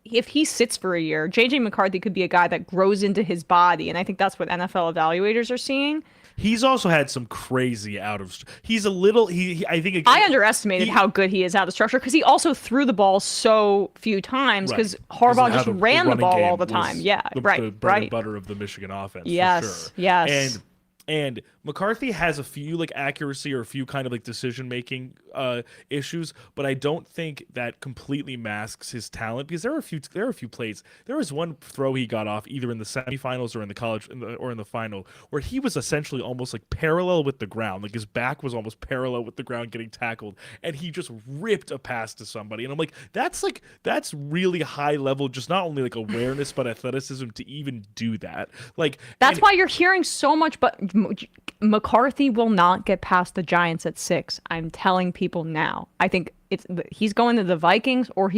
if he sits for a year, JJ McCarthy could be a guy that grows into his body. And I think that's what NFL evaluators are seeing. He's also had some crazy I think I underestimated how good he is out of structure, because he also threw the ball so few times because Harbaugh just ran the ball all the time. Yeah, the bread and butter of the Michigan offense. Yes, for sure. yes. And McCarthy has a few like accuracy or a few kind of like decision making issues, but I don't think that completely masks his talent, because there are a few plays. There was one throw he got off either in the semifinals or in the college or in the final where he was essentially almost like parallel with the ground, like his back was almost parallel with the ground getting tackled, and he just ripped a pass to somebody. And I'm like, that's really high level, just not only like awareness but athleticism to even do that. Like that's why you're hearing so much, but McCarthy will not get past the Giants at 6. I'm telling people now. I think he's going to the Vikings, or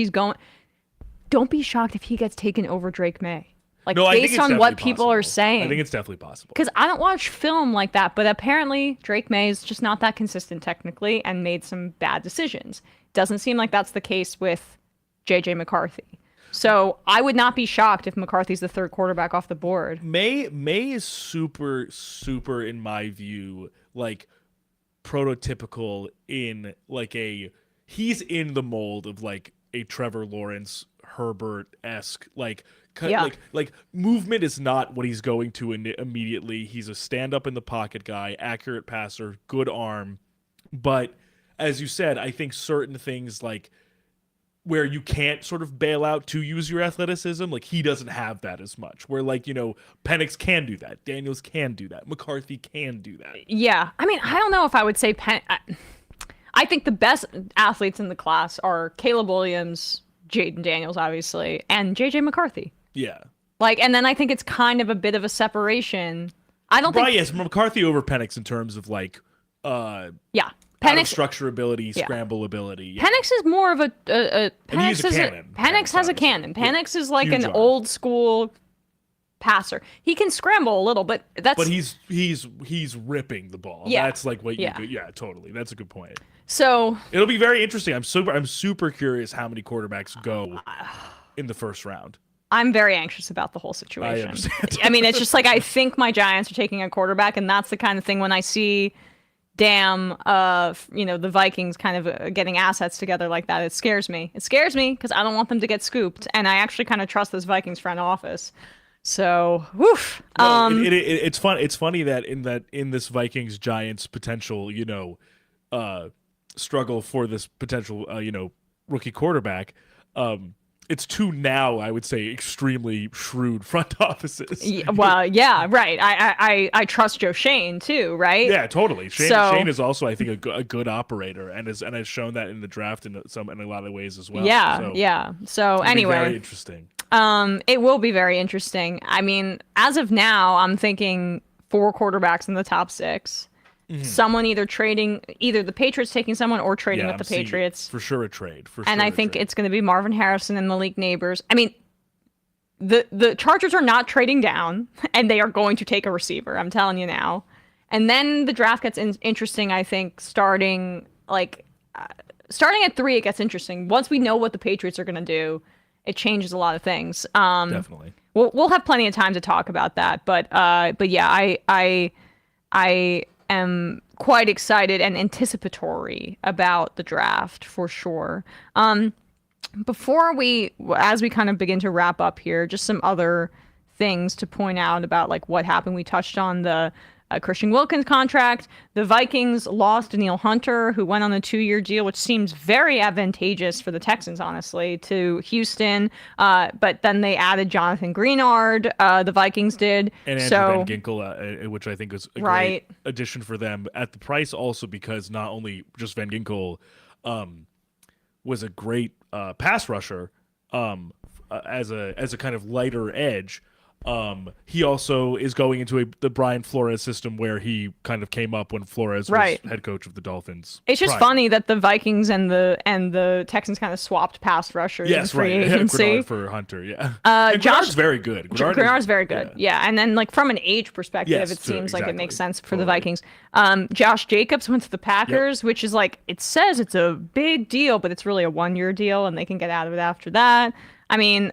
don't be shocked if he gets taken over Drake May. Like, no, based on what people are saying. I think it's definitely possible. Because I don't watch film like that, but apparently Drake May is just not that consistent technically and made some bad decisions. Doesn't seem like that's the case with JJ McCarthy. So I would not be shocked if McCarthy's the 3rd quarterback off the board. May is super, super, in my view, like prototypical in like he's in the mold of like a Trevor Lawrence, Herbert-esque, like movement is not what he's going to immediately. He's a stand-up in the pocket guy, accurate passer, good arm. But as you said, I think certain things like where you can't sort of bail out to use your athleticism, like he doesn't have that as much. Where like, Penix can do that. Daniels can do that. McCarthy can do that. Yeah. I mean, I don't know if I would say I think the best athletes in the class are Caleb Williams, Jayden Daniels, obviously, and JJ McCarthy. Yeah. Like, and then I think it's kind of a bit of a separation. I don't think... yes, McCarthy over Penix in terms of like... yeah. Penix structure ability, scramble ability. Yeah. Penix is more of a Penix is a cannon. Penix has a cannon. Penix is like an old school passer. He can scramble a little, but he's ripping the ball. Yeah. That's like what you do. Yeah, totally. That's a good point. So it'll be very interesting. I'm super curious how many quarterbacks go in the first round. I'm very anxious about the whole situation. I understand. I mean, it's just like I think my Giants are taking a quarterback, and that's the kind of thing when I see the Vikings kind of getting assets together like that, it scares me. It scares me because I don't want them to get scooped, and I actually kind of trust this Vikings front office. So, woof. It's fun. It's funny that in this Vikings Giants potential, struggle for this potential, rookie quarterback. It's two now, I would say, extremely shrewd front offices. Well, yeah, right. I trust Joe Shane too, right? Yeah, totally. Shane is also, I think, a good operator, and has shown that in the draft in a lot of ways as well. Yeah. So anyway, very interesting. It will be very interesting. I mean, as of now, I'm thinking 4 quarterbacks in the top 6. Mm-hmm. Someone either the Patriots taking someone or trading with the Patriots. For sure a trade. And I think it's going to be Marvin Harrison and Malik Neighbors. I mean, the Chargers are not trading down, and they are going to take a receiver. I'm telling you now. And then the draft gets interesting, I think, starting at 3, it gets interesting. Once we know what the Patriots are going to do, it changes a lot of things. Definitely. We'll have plenty of time to talk about that, but yeah, I am quite excited and anticipatory about the draft for sure. As we kind of begin to wrap up here, just some other things to point out about like what happened. We touched on the Christian Wilkins contract. The Vikings lost Danielle Hunter, who went on a 2-year deal, which seems very advantageous for the Texans, honestly, to Houston. But then they added Jonathan Greenard. The Vikings did. And Andrew Van Ginkel, which I think was a great addition for them at the price, also because not only just Van Ginkel was a great pass rusher as a kind of lighter edge. He also is going into the Brian Flores system where he kind of came up when Flores was head coach of the Dolphins. It's just funny that the Vikings and the Texans kind of swapped pass rushers in free agency. Grenard for Hunter, Grenard's very good. Grenard's very good, and then like from an age perspective, it seems like it makes sense for the Vikings. Josh Jacobs went to the Packers, which is like, it says it's a big deal, but it's really a 1-year deal, and they can get out of it after that. I mean,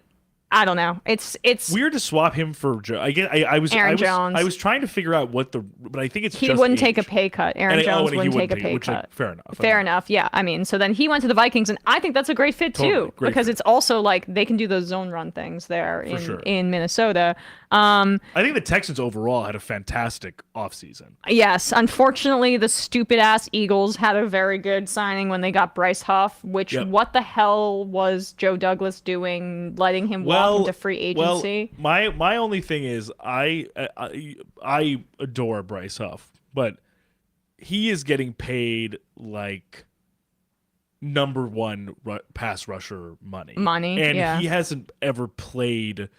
I don't know. It's weird to swap him for Jones. I was trying to figure out but I think he wouldn't take a pay cut. Aaron Jones wouldn't take a pay cut. Fair enough. Fair enough. Yeah. I mean, so then he went to the Vikings, and I think that's a great fit too, because it's also like they can do those zone run things there in Minnesota. I think the Texans overall had a fantastic offseason. Yes. Unfortunately, the stupid ass Eagles had a very good signing when they got Bryce Huff, which what the hell was Joe Douglas doing, letting him walk into free agency? Well, my only thing is I adore Bryce Huff, but he is getting paid like number one pass rusher money. And he hasn't ever played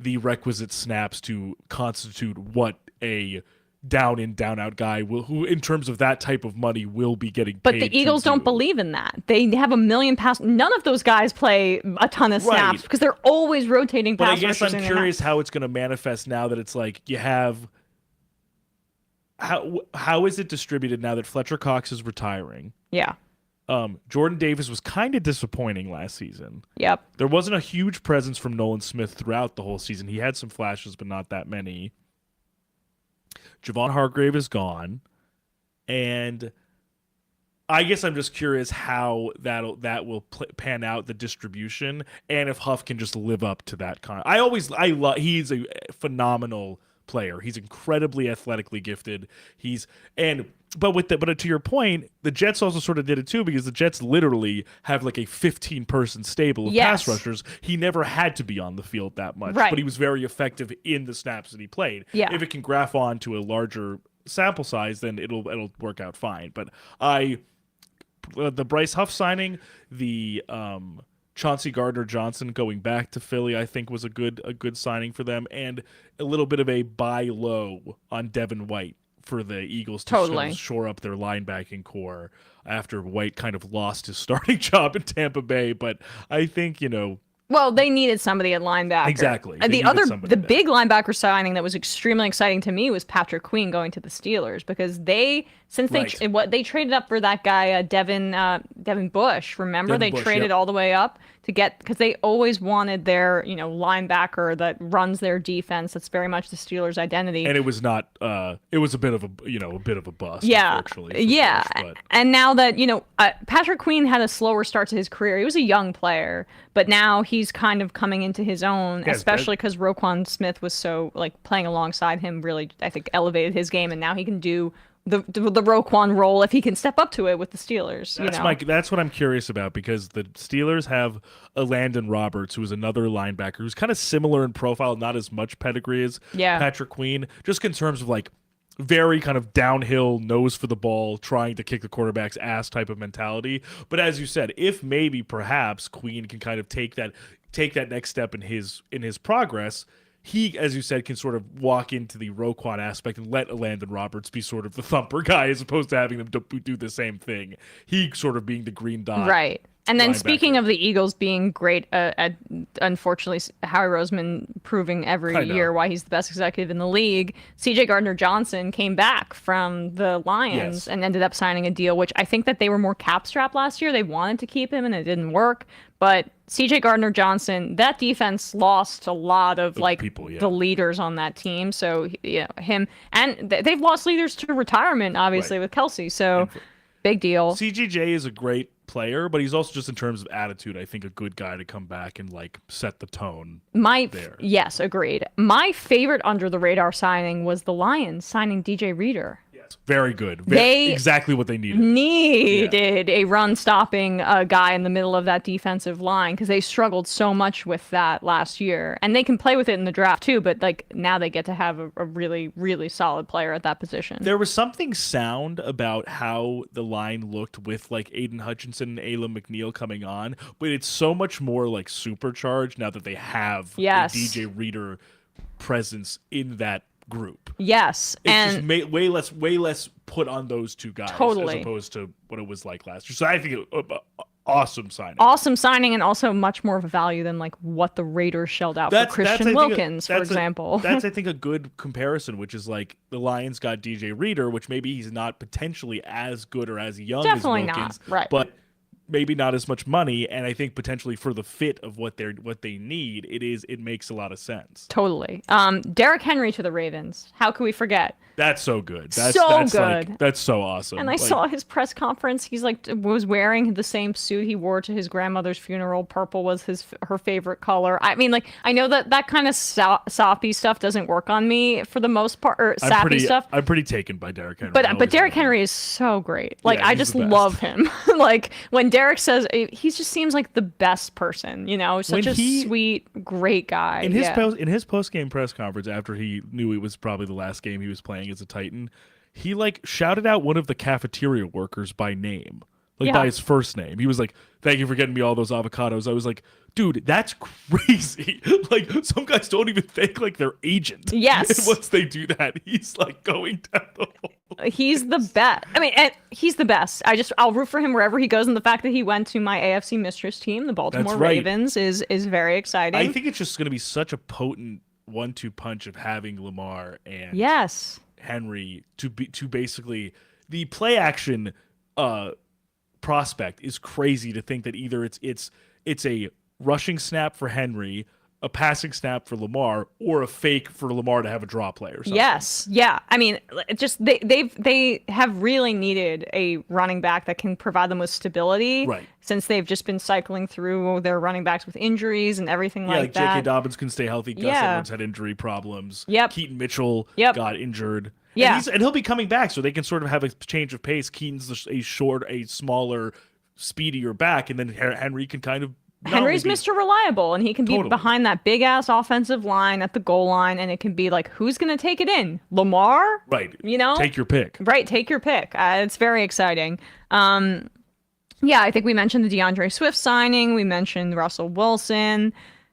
the requisite snaps to constitute what a down in, down out guy who in terms of that type of money will be getting paid. But the Eagles don't believe in that. They have a million pass. None of those guys play a ton of snaps because they're always rotating pass rushers. But I guess I'm curious how it's going to manifest now that it's like you have. How is it distributed now that Fletcher Cox is retiring? Yeah. Jordan Davis was kind of disappointing last season. Yep. There wasn't a huge presence from Nolan Smith throughout the whole season. He had some flashes, but not that many. Javon Hargrave is gone. And I guess I'm just curious how that will pan out, the distribution, and if Huff can just live up to that he's a phenomenal player. He's incredibly athletically gifted. But to your point, the Jets also sort of did it too, because the Jets literally have like a 15-person stable of pass rushers. He never had to be on the field that much, but he was very effective in the snaps that he played. Yeah. If it can graph on to a larger sample size, then it'll work out fine. But the Bryce Huff signing, the Chauncey Gardner-Johnson going back to Philly, I think was a good signing for them, and a little bit of a buy low on Devin White for the Eagles to shore up their linebacking core after White kind of lost his starting job in Tampa Bay. But I think, well, they needed somebody at linebacker. Exactly. The big linebacker signing that was extremely exciting to me was Patrick Queen going to the Steelers, because they traded up for that guy Devin Bush. Remember, they traded all the way up to get, because they always wanted their linebacker that runs their defense. That's very much the Steelers' identity. And it was not. It was a bit of a bust. Yeah, Bush, and now that Patrick Queen had a slower start to his career. He was a young player, but now he's kind of coming into his own, especially because Roquan Smith was so playing alongside him. Really, I think elevated his game, and now he can do the Roquan role if he can step up to it with the Steelers. That's what I'm curious about, because the Steelers have a Landon Roberts, who is another linebacker who's kind of similar in profile, not as much pedigree as Patrick Queen, just in terms of very kind of downhill, nose for the ball, trying to kick the quarterback's ass type of mentality. But as you said, if maybe perhaps Queen can kind of take that next step in his progress, he, as you said, can sort of walk into the Roquan aspect and let Landon Roberts be sort of the thumper guy, as opposed to having them do the same thing. He sort of being the green dot. Right. And then speaking of the Eagles being great at unfortunately Howie Roseman proving every year why he's the best executive in the league, CJ Gardner-Johnson came back from the Lions and ended up signing a deal, which I think that they were more cap strapped last year. They wanted to keep him and it didn't work. But CJ Gardner-Johnson, that defense lost a lot of people, the leaders on that team. So him, and they've lost leaders to retirement, obviously, with Kelsey. So big deal. CGJ is a great player, but he's also just in terms of attitude, I think a good guy to come back and set the tone. Yes, agreed. My favorite under the radar signing was the Lions signing DJ Reader. Yes, very good. Exactly what they needed. A run-stopping guy in the middle of that defensive line because they struggled so much with that last year, and they can play with it in the draft too. But now they get to have a really, really solid player at that position. There was something sound about how the line looked with Aiden Hutchinson and Ayla McNeil coming on, but it's so much more supercharged now that they have a DJ Reader presence in that group. Yes, it's just way less put on those two guys as opposed to what it was like last year. So I think awesome signing, and also much more of a value than what the Raiders shelled out for Christian Wilkins, for example. That's I think a good comparison, which is the Lions got DJ Reader, which maybe he's not potentially as good or as young as Wilkins, but maybe not as much money, and I think potentially for the fit of what they need, it makes a lot of sense. Totally. Derrick Henry to the Ravens. How could we forget? That's so good. That's good. That's so awesome. And I saw his press conference. He's was wearing the same suit he wore to his grandmother's funeral. Purple was her favorite color. I mean, I know that kind of soppy stuff doesn't work on me for the most part, or sappy stuff. I'm pretty taken by Derrick Henry. But Derrick Henry is so great. I just love him. When Derrick says, he just seems like the best person. Such a sweet, great guy. In his post-game press conference after he knew it was probably the last game he was playing as a Titan, he shouted out one of the cafeteria workers by name, by his first name. He was like, "Thank you for getting me all those avocados." I was like, dude, that's crazy. Some guys don't even thank their agent. Yes. And once they do that, he's going down the hole. He's the best. I mean, he's the best. I'll root for him wherever he goes, and the fact that he went to my AFC mistress team, the Baltimore Ravens, is very exciting. I think it's just going to be such a potent 1-2 punch of having Lamar and Henry to basically the play action prospect is crazy to think that either it's a rushing snap for Henry, a passing snap for Lamar, or a fake for Lamar to have a draw play or something. Yes, yeah. I mean, just they have really needed a running back that can provide them with stability, since they've just been cycling through their running backs with injuries and everything like that. J.K. Dobbins can stay healthy. Gus Edwards had injury problems. Keaton Mitchell got injured. Yeah, and he'll be coming back, so they can sort of have a change of pace. Keaton's a smaller, speedier back, and then Henry can kind of. Henry's Mr. Reliable, and he can be behind that big-ass offensive line at the goal line, and it can be who's going to take it in? Lamar? Right. Take your pick. Right, take your pick. It's very exciting. I think we mentioned the DeAndre Swift signing. We mentioned Russell Wilson.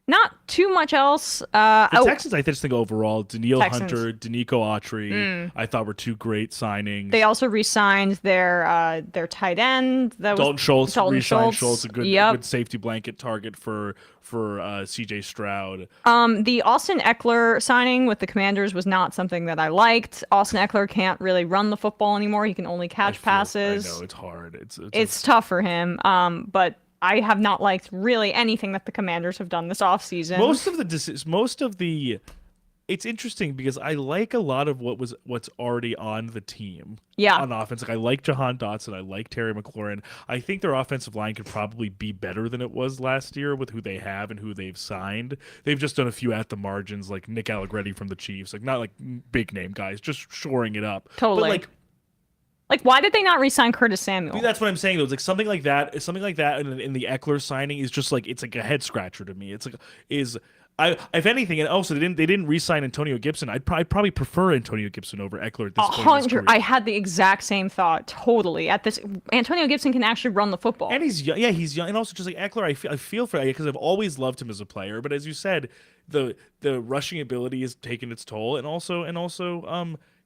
Not too much else. The Texans, I just think overall, Danielle Hunter, Danico Autry, I thought were two great signings. They also re-signed their tight end. Dalton Schultz, re-signed Schultz, a good safety blanket target for C.J. Stroud. The Austin Eckler signing with the Commanders was not something that I liked. Austin Eckler can't really run the football anymore. He can only catch passes. I know, it's hard. It's tough for him. But I have not liked really anything that the Commanders have done this offseason. It's interesting because I like a lot of what's already on the team. On offense. I like Jahan Dotson. I like Terry McLaurin. I think their offensive line could probably be better than it was last year with who they have and who they've signed. They've just done a few at the margins, like Nick Allegretti from the Chiefs. Not big name guys, just shoring it up. Totally. But why did they not re-sign Curtis Samuel? That's what I'm saying. Though, it's something like that. In the Eckler signing is just it's a head scratcher to me. If anything, and also they didn't re-sign Antonio Gibson. I'd probably prefer Antonio Gibson over Eckler at this point. 100. I had the exact same thought. Totally. Antonio Gibson can actually run the football, and he's young. Yeah, he's young, and also just Eckler. I feel for because I've always loved him as a player, but as you said, the rushing ability has taken its toll, and also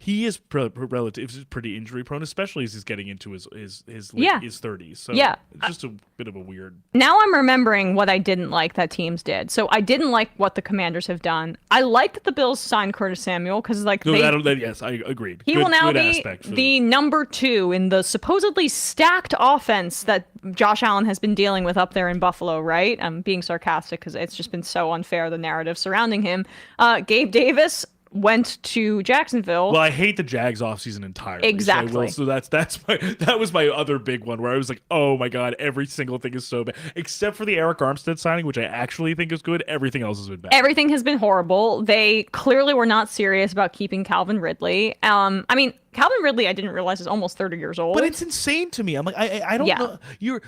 he is relatively pretty injury prone, especially as he's getting into his 30s. So yeah, it's just a bit of a weird. Now I'm remembering what I didn't like that teams did. So I didn't like what the Commanders have done. I like that the Bills signed Curtis Samuel because Yes, I agreed. He will now be the number 2 in the supposedly stacked offense that Josh Allen has been dealing with up there in Buffalo, right? I'm being sarcastic because it's just been so unfair, the narrative surrounding him. Gabe Davis went to Jacksonville. Well, I hate the Jags offseason entirely. Exactly. So that was my other big one where I was like, oh my God, every single thing is so bad. Except for the Eric Armstead signing, which I actually think is good. Everything else has been bad. Everything has been horrible. They clearly were not serious about keeping Calvin Ridley. I mean, Calvin Ridley, I didn't realize is almost 30 years old. But it's insane to me. I'm like, I don't know.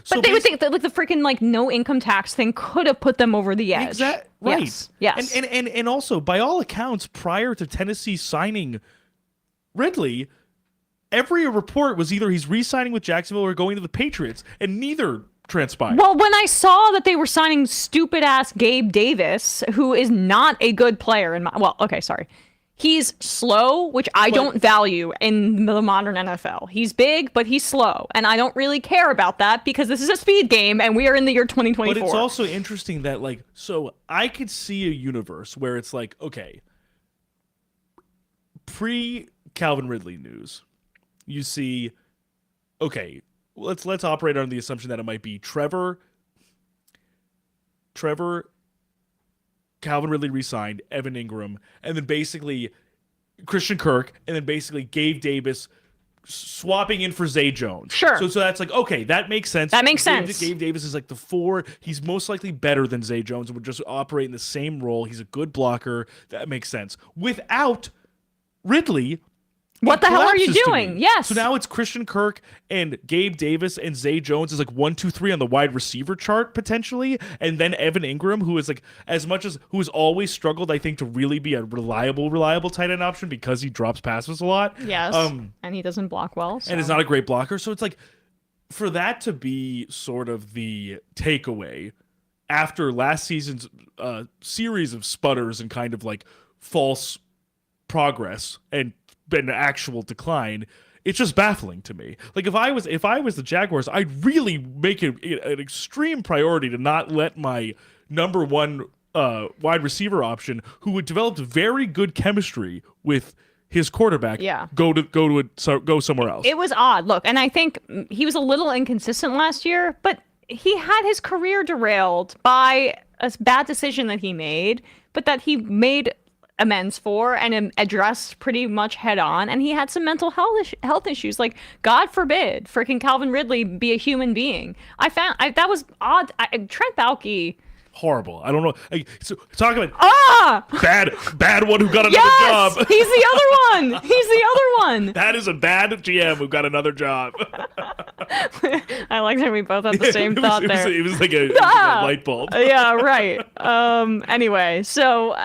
But they would think that like the freaking like no income tax thing could have put them over the edge. Exactly. Right. Yes. And also, by all accounts, prior to Tennessee signing Ridley, every report was either he's re-signing with Jacksonville or going to the Patriots, and neither transpired. Well, when I saw that they were signing stupid ass Gabe Davis, who is not a good player he's slow, which I don't value in the modern NFL. He's big, but he's slow. And I don't really care about that because this is a speed game and we are in the year 2024. But it's also interesting that, like, so I could see a universe where it's like, okay, pre-Calvin Ridley news, you see, okay, let's operate on the assumption that it might be Trevor, Calvin Ridley re-signed, Evan Ingram, and then basically Christian Kirk, and then basically Gabe Davis swapping in for Zay Jones. Sure. So that's like, okay, that makes sense. Gabe Davis is like the 4. He's most likely better than Zay Jones and would just operate in the same role. He's a good blocker. That makes sense. Without Ridley, what the hell are you doing? Yes. So now it's Christian Kirk and Gabe Davis and Zay Jones is like 1, 2, 3 on the wide receiver chart potentially, and then Evan Ingram, who is like who has always struggled, I think, to really be a reliable tight end option because he drops passes a lot. Yes. And he doesn't block well. So. And is not a great blocker. So it's like, for that to be sort of the takeaway after last season's series of sputters and kind of like false progress and an actual decline, it's just baffling to me. Like if I was the Jaguars, I'd really make it an extreme priority to not let my number 1 wide receiver option, who had developed very good chemistry with his quarterback, go somewhere else. It was odd. Look, and I think he was a little inconsistent last year, but he had his career derailed by a bad decision that he made, but that he made amends for and addressed pretty much head on, and he had some mental health issues. Like, God forbid freaking Calvin Ridley be a human being. That was odd. Trent Baalke, horrible. I don't know. So talk about bad one who got another job. He's the other one. He's the other one. That is a bad GM who got another job. I like that we both had the same thought there. It was like a light bulb. Yeah, right. Anyway, so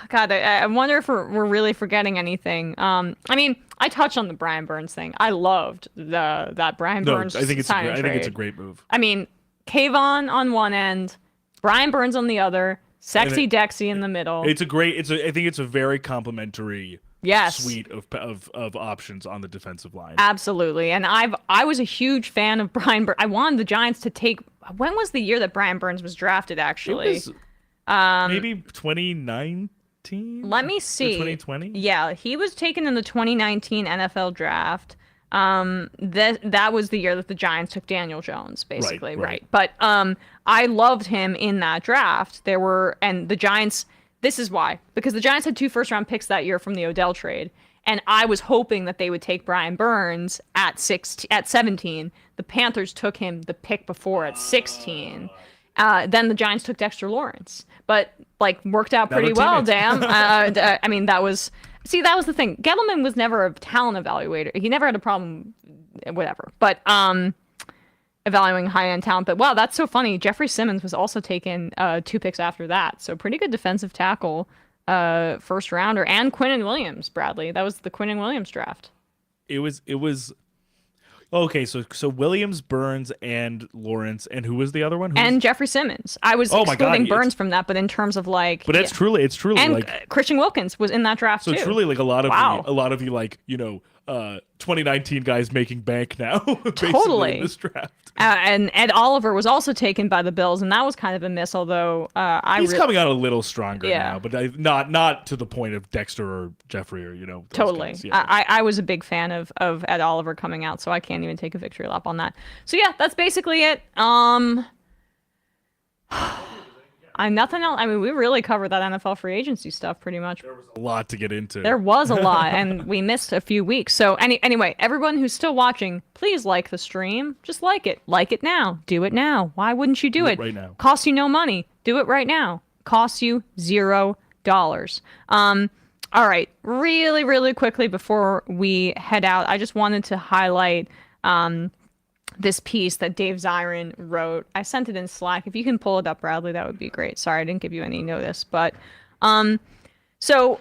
God, I wonder if we're really forgetting anything. I mean, I touched on the Brian Burns thing. I loved that Brian Burns. I think it's a great move. I mean, Kayvon on one end, Brian Burns on the other, Sexy Dexy in the middle. I think it's a very complimentary suite of options on the defensive line. Absolutely. And I was a huge fan of Brian Burns. I wanted the Giants to take, when was the year that Brian Burns was drafted, actually? It was maybe 2019? Let me see. 2020? Yeah, he was taken in the 2019 NFL draft. That was the year that the Giants took Daniel Jones, basically, right? But I loved him in that draft. And the Giants, this is why, because the Giants had 2 first-round picks that year from the Odell trade, and I was hoping that they would take Brian Burns at 17. The Panthers took him the pick before at 16. Then the Giants took Dexter Lawrence, but like worked out pretty well. Damn. I mean, that was the thing. Gettleman was never a talent evaluator. He never had a problem, whatever. But evaluating high-end talent. But wow, that's so funny. Jeffrey Simmons was also taken 2 picks after that. So pretty good defensive tackle, first rounder, and Quinnen Williams. Bradley, that was the Quinnen Williams draft. It was. Okay, so Williams, Burns, and Lawrence, and who was the other one? And Jeffrey Simmons. I was excluding Burns from that, but in terms of like, but it's truly and like Christian Wilkins was in that draft too. So truly, like a lot of you like 2019 guys making bank now. Totally. In this draft. And Ed Oliver was also taken by the Bills, and that was kind of a miss. Although he's coming out a little stronger now, but not to the point of Dexter or Jeffrey or those totally. guys. Yeah. I was a big fan of Ed Oliver coming out, so I can't even take a victory lap on that. So yeah, that's basically it. Nothing else. I mean, we really covered that NFL free agency stuff pretty much. There was a lot to get into. There was a lot, and we missed a few weeks. So anyway, everyone who's still watching, please like the stream. Just like it. Like it now. Do it now. Why wouldn't you do it? Right now. Costs you no money. Do it right now. Costs you $0. All right. Really, really quickly before we head out, I just wanted to highlight this piece that Dave Zirin wrote. I sent it in Slack. If you can pull it up, Bradley, that would be great. Sorry, I didn't give you any notice. But, so,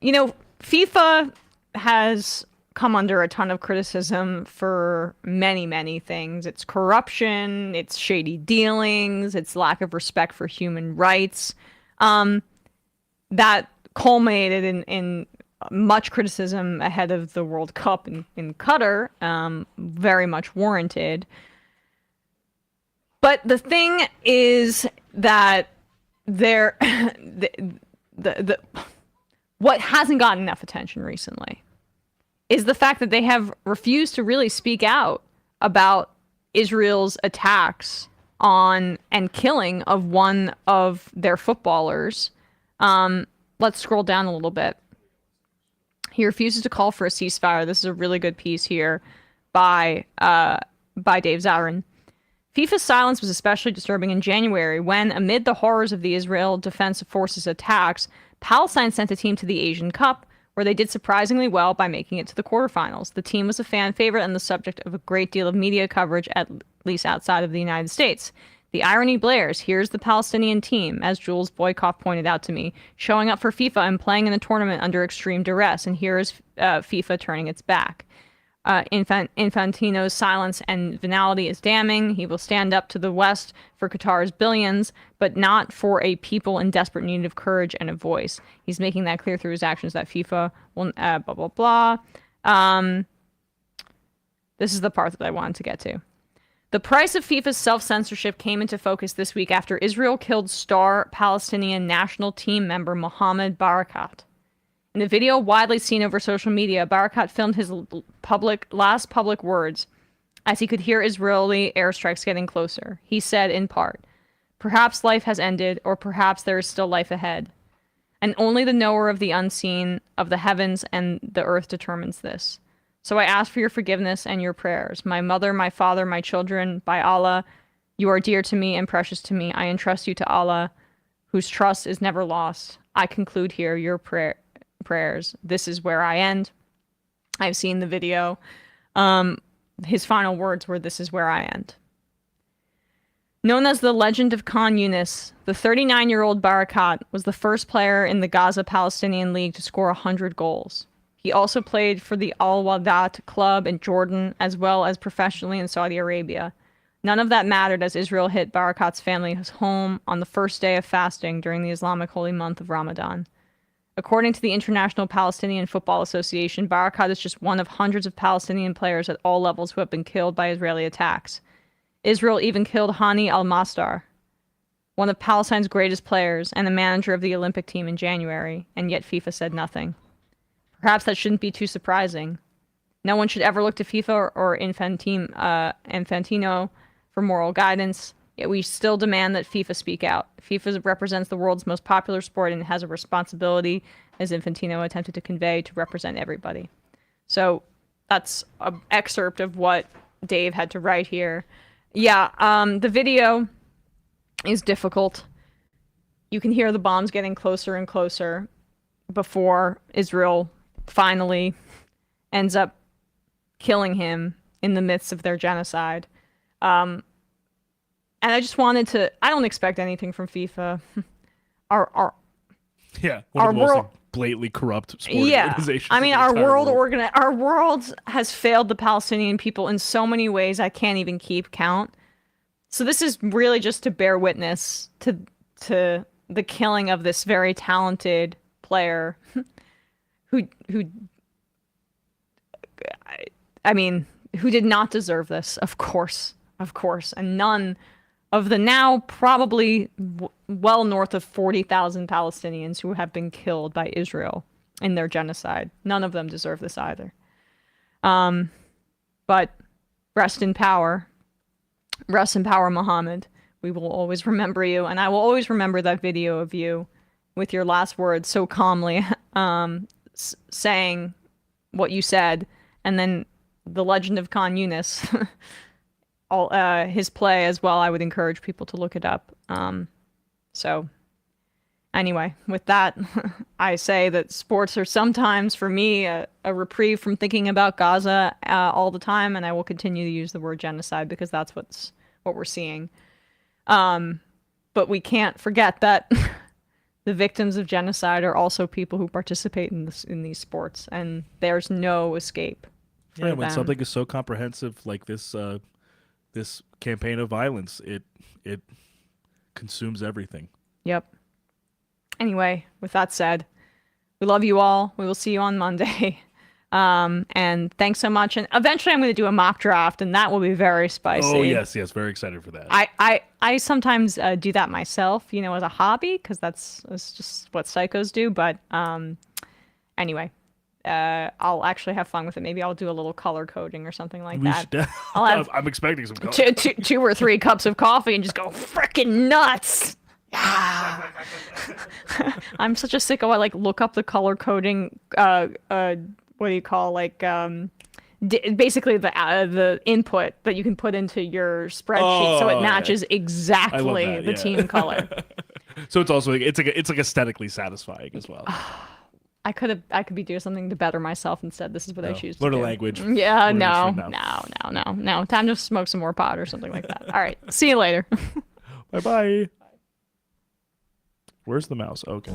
FIFA has come under a ton of criticism for many, many things. It's corruption, it's shady dealings, it's lack of respect for human rights. That culminated in much criticism ahead of the World Cup in Qatar, very much warranted. But the thing is that what hasn't gotten enough attention recently is the fact that they have refused to really speak out about Israel's attacks on and killing of one of their footballers. Let's scroll down a little bit. He refuses to call for a ceasefire. This is a really good piece here by Dave Zirin. FIFA's silence was especially disturbing in January when, amid the horrors of the Israel Defense Forces attacks, Palestine sent a team to the Asian Cup, where they did surprisingly well by making it to the quarterfinals. The team was a fan favorite and the subject of a great deal of media coverage, at least outside of the United States. The irony blares. Here's the Palestinian team, as Jules Boykoff pointed out to me, showing up for FIFA and playing in the tournament under extreme duress, and here is FIFA turning its back. Infantino's silence and venality is damning. He will stand up to the West for Qatar's billions, but not for a people in desperate need of courage and a voice. He's making that clear through his actions that FIFA will blah, blah, blah. This is the part that I wanted to get to. The price of FIFA's self-censorship came into focus this week after Israel killed star Palestinian national team member Mohammed Barakat. In a video widely seen over social media, Barakat filmed his last public words as he could hear Israeli airstrikes getting closer. He said, in part, "Perhaps life has ended, or perhaps there is still life ahead. And only the knower of the unseen, of the heavens and the earth determines this. So I ask for your forgiveness and your prayers. My mother, my father, my children, by Allah, you are dear to me and precious to me. I entrust you to Allah, whose trust is never lost. I conclude here your prayers. This is where I end." I've seen the video. His final words were, "This is where I end." Known as the Legend of Khan Yunis, the 39-year-old Barakat was the first player in the Gaza Palestinian League to score 100 goals. He also played for the Al-Wadat club in Jordan, as well as professionally in Saudi Arabia. None of that mattered as Israel hit Barakat's family's home on the first day of fasting during the Islamic holy month of Ramadan. According to the International Palestinian Football Association, Barakat is just one of hundreds of Palestinian players at all levels who have been killed by Israeli attacks. Israel even killed Hani al-Masdar, one of Palestine's greatest players and the manager of the Olympic team, in January, and yet FIFA said nothing. Perhaps that shouldn't be too surprising. No one should ever look to FIFA or Infantino for moral guidance, yet we still demand that FIFA speak out. FIFA represents the world's most popular sport and has a responsibility, as Infantino attempted to convey, to represent everybody. So that's an excerpt of what Dave had to write here. Yeah, the video is difficult. You can hear the bombs getting closer and closer before Israel finally ends up killing him in the midst of their genocide. And I just wanted to, I don't expect anything from FIFA. Our blatantly corrupt sporting organizations. I mean, our world has failed the Palestinian people in so many ways I can't even keep count. So this is really just to bear witness to the killing of this very talented player who did not deserve this, of course, and none of the now probably well north of 40,000 Palestinians who have been killed by Israel in their genocide. None of them deserve this either. But rest in power. Rest in power, Muhammad. We will always remember you, and I will always remember that video of you with your last words so calmly saying what you said, and then the legend of Khan Yunis. His play as well. I would encourage people to look it up. So anyway, with that, I say that sports are sometimes, for me, a reprieve from thinking about Gaza all the time, and I will continue to use the word genocide because that's what we're seeing. But we can't forget that the victims of genocide are also people who participate in these sports, and there's no escape for them. When something is so comprehensive like this campaign of violence, it consumes everything. Yep. Anyway, with that said, we love you all. We will see you on Monday. And thanks so much. And eventually I'm going to do a mock draft, and that will be very spicy. Oh, yes. Very excited for that. I sometimes do that myself, as a hobby, because that's just what psychos do. But anyway. I'll actually have fun with it. Maybe I'll do a little color coding or something like that. I'm expecting some color. Two or three cups of coffee and just go freaking nuts. Yeah. I'm such a sicko. I look up the color coding. What do you call basically the input that you can put into your spreadsheet so it matches exactly the team color. So it's also it's aesthetically satisfying as well. I could be doing something to better myself instead. This is what I choose to do. Learn a language. Yeah, no. Time to smoke some more pot or something like that. All right. See you later. Bye-bye. Where's the mouse? Okay.